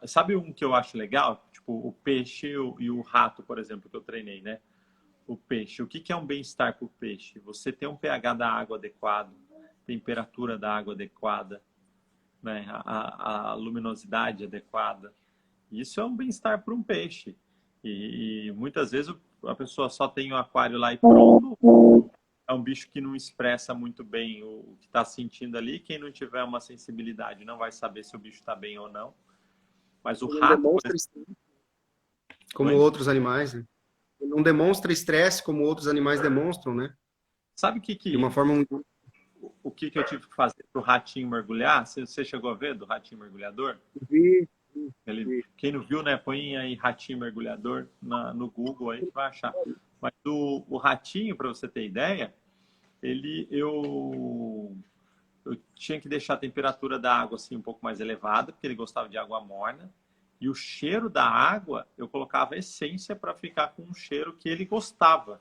[SPEAKER 2] Sabe um que eu acho legal? Tipo, o peixe e o rato, por exemplo, que eu treinei, né? O peixe. O que é um bem-estar para o peixe? Você ter um pH da água adequado, temperatura da água adequada, né? A luminosidade adequada. Isso é um bem-estar para um peixe. E muitas vezes a pessoa só tem o aquário lá e pronto, é um bicho que não expressa muito bem o que está sentindo ali. Quem não tiver uma sensibilidade não vai saber se o bicho está bem ou não. Mas o
[SPEAKER 1] Não
[SPEAKER 2] rato, por
[SPEAKER 1] demonstra
[SPEAKER 2] exemplo...
[SPEAKER 1] estresse como
[SPEAKER 2] Oi?
[SPEAKER 1] outros animais, né? Não demonstra estresse como outros animais demonstram, né?
[SPEAKER 2] Sabe
[SPEAKER 1] De uma forma muito...
[SPEAKER 2] o que eu tive que fazer para o ratinho mergulhar? Você chegou a ver do ratinho mergulhador?
[SPEAKER 1] Vi,
[SPEAKER 2] Quem não viu, né? Põe aí ratinho mergulhador no Google aí que vai achar. Mas o ratinho, para você ter ideia, ele eu tinha que deixar a temperatura da água assim um pouco mais elevada, porque ele gostava de água morna. E o cheiro da água, eu colocava essência para ficar com um cheiro que ele gostava.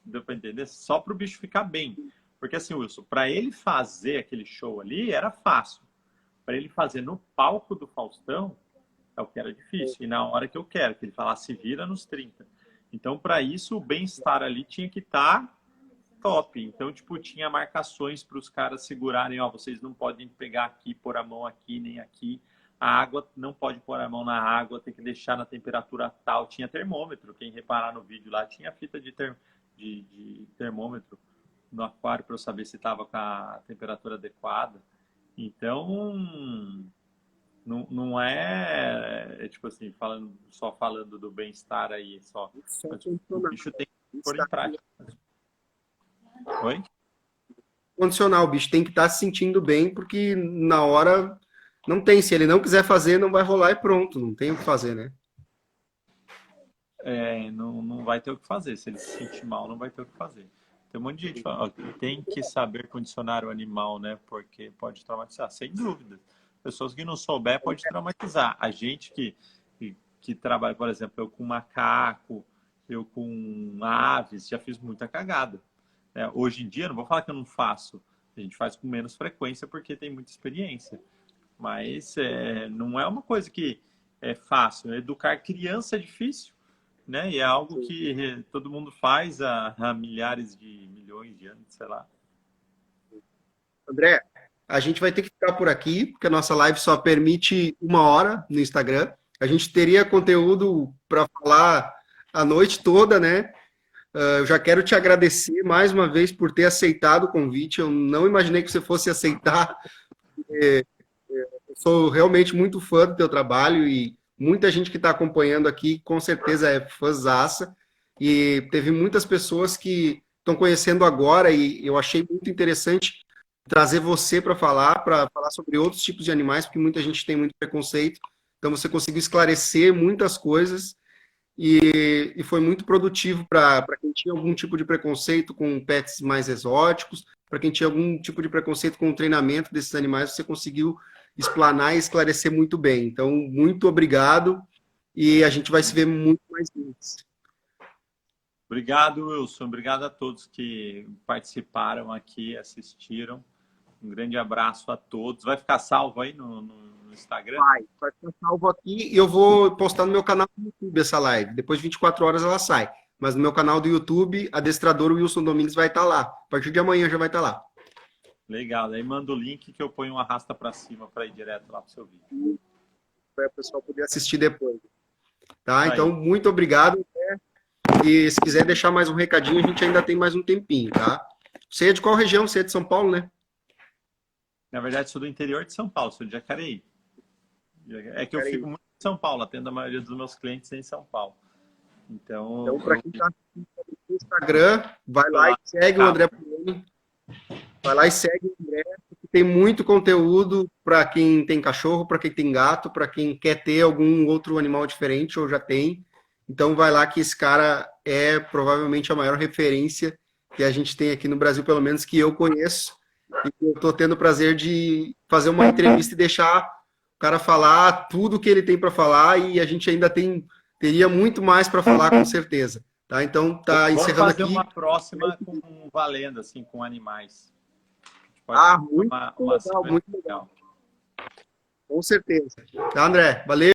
[SPEAKER 2] Deu para entender? Só para o bicho ficar bem. Porque assim, Wilson, para ele fazer aquele show ali era fácil. Para ele fazer no palco do Faustão é o que era difícil. E na hora que eu quero, que ele falasse vira nos 30. Então, para isso, o bem-estar ali tinha que estar top. Então, tipo, tinha marcações para os caras segurarem, ó, vocês não podem pegar aqui, pôr a mão aqui, nem aqui. A água, não pode pôr a mão na água, tem que deixar na temperatura tal. Tinha termômetro, quem reparar no vídeo lá, tinha fita de termômetro no aquário para eu saber se estava com a temperatura adequada. Então, não tipo assim, só falando do bem-estar aí, só.
[SPEAKER 1] só
[SPEAKER 2] Mas o
[SPEAKER 1] condicionar.
[SPEAKER 2] bicho tem que pôr em prática. Oi?
[SPEAKER 1] Condicionar, o bicho tem que estar se sentindo bem, porque na hora não tem. Se ele não quiser fazer, não vai rolar e pronto. Não tem o que fazer, né?
[SPEAKER 2] Não vai ter o que fazer. Se ele se sentir mal, não vai ter o que fazer. Tem um monte de gente falando, ó, tem que saber condicionar o animal, né? Porque pode traumatizar, sem dúvida. Pessoas que não souber pode traumatizar. A gente que trabalha, por exemplo, eu com macaco, eu com aves, já fiz muita cagada. Hoje em dia, não vou falar que eu não faço. A gente faz com menos frequência porque tem muita experiência. Mas não é uma coisa que é fácil. Educar criança é difícil, né? E é algo que todo mundo faz há milhares de milhões de anos, sei lá.
[SPEAKER 1] André, a gente vai ter que ficar por aqui, porque a nossa live só permite 1 hora no Instagram. A gente teria conteúdo para falar a noite toda, né? Eu já quero te agradecer mais uma vez por ter aceitado o convite. Eu não imaginei que você fosse aceitar. Eu sou realmente muito fã do teu trabalho e muita gente que está acompanhando aqui com certeza é fãzaça. E teve muitas pessoas que estão conhecendo agora e eu achei muito interessante trazer você para falar sobre outros tipos de animais, porque muita gente tem muito preconceito. Então você conseguiu esclarecer muitas coisas e foi muito produtivo para quem tinha algum tipo de preconceito com pets mais exóticos, para quem tinha algum tipo de preconceito com o treinamento desses animais, você conseguiu explanar e esclarecer muito bem. Então, muito obrigado e a gente vai se ver muito mais vezes.
[SPEAKER 2] Obrigado, Wilson. Obrigado a todos que participaram aqui, assistiram. Um grande abraço a todos. Vai ficar salvo aí no Instagram?
[SPEAKER 1] Vai ficar salvo aqui e eu vou postar no meu canal do YouTube essa live. Depois de 24 horas ela sai. Mas no meu canal do YouTube, adestrador Wilson Domingues vai estar lá. A partir de amanhã já vai estar lá.
[SPEAKER 2] Legal. Aí manda o link que eu ponho um arrasta para cima para ir direto lá para o seu vídeo.
[SPEAKER 1] Para o pessoal poder assistir depois. tá?
[SPEAKER 2] Aí.
[SPEAKER 1] Então, muito obrigado. E se quiser deixar mais um recadinho, a gente ainda tem mais um tempinho, tá? Você é de qual região? Você é de São Paulo, né?
[SPEAKER 2] Na verdade, sou do interior de São Paulo, sou de Jacareí. É que eu fico muito em São Paulo, atendo a maioria dos meus clientes em São Paulo.
[SPEAKER 1] Então,
[SPEAKER 2] Então,
[SPEAKER 1] para quem está no Instagram, vai lá e segue o André Poloni. Vai lá e segue o André, porque tem muito conteúdo para quem tem cachorro, para quem tem gato, para quem quer ter algum outro animal diferente ou já tem. Então vai lá que esse cara é provavelmente a maior referência que a gente tem aqui no Brasil, pelo menos que eu conheço. E eu estou tendo o prazer de fazer uma entrevista e deixar o cara falar tudo o que ele tem para falar e a gente ainda teria muito mais para falar com certeza. Tá? Então tá
[SPEAKER 2] vamos
[SPEAKER 1] encerrando
[SPEAKER 2] fazer
[SPEAKER 1] aqui.
[SPEAKER 2] uma próxima com valendo, assim, com animais.
[SPEAKER 1] Muito legal, muito legal. Com certeza. Tá, André? Valeu.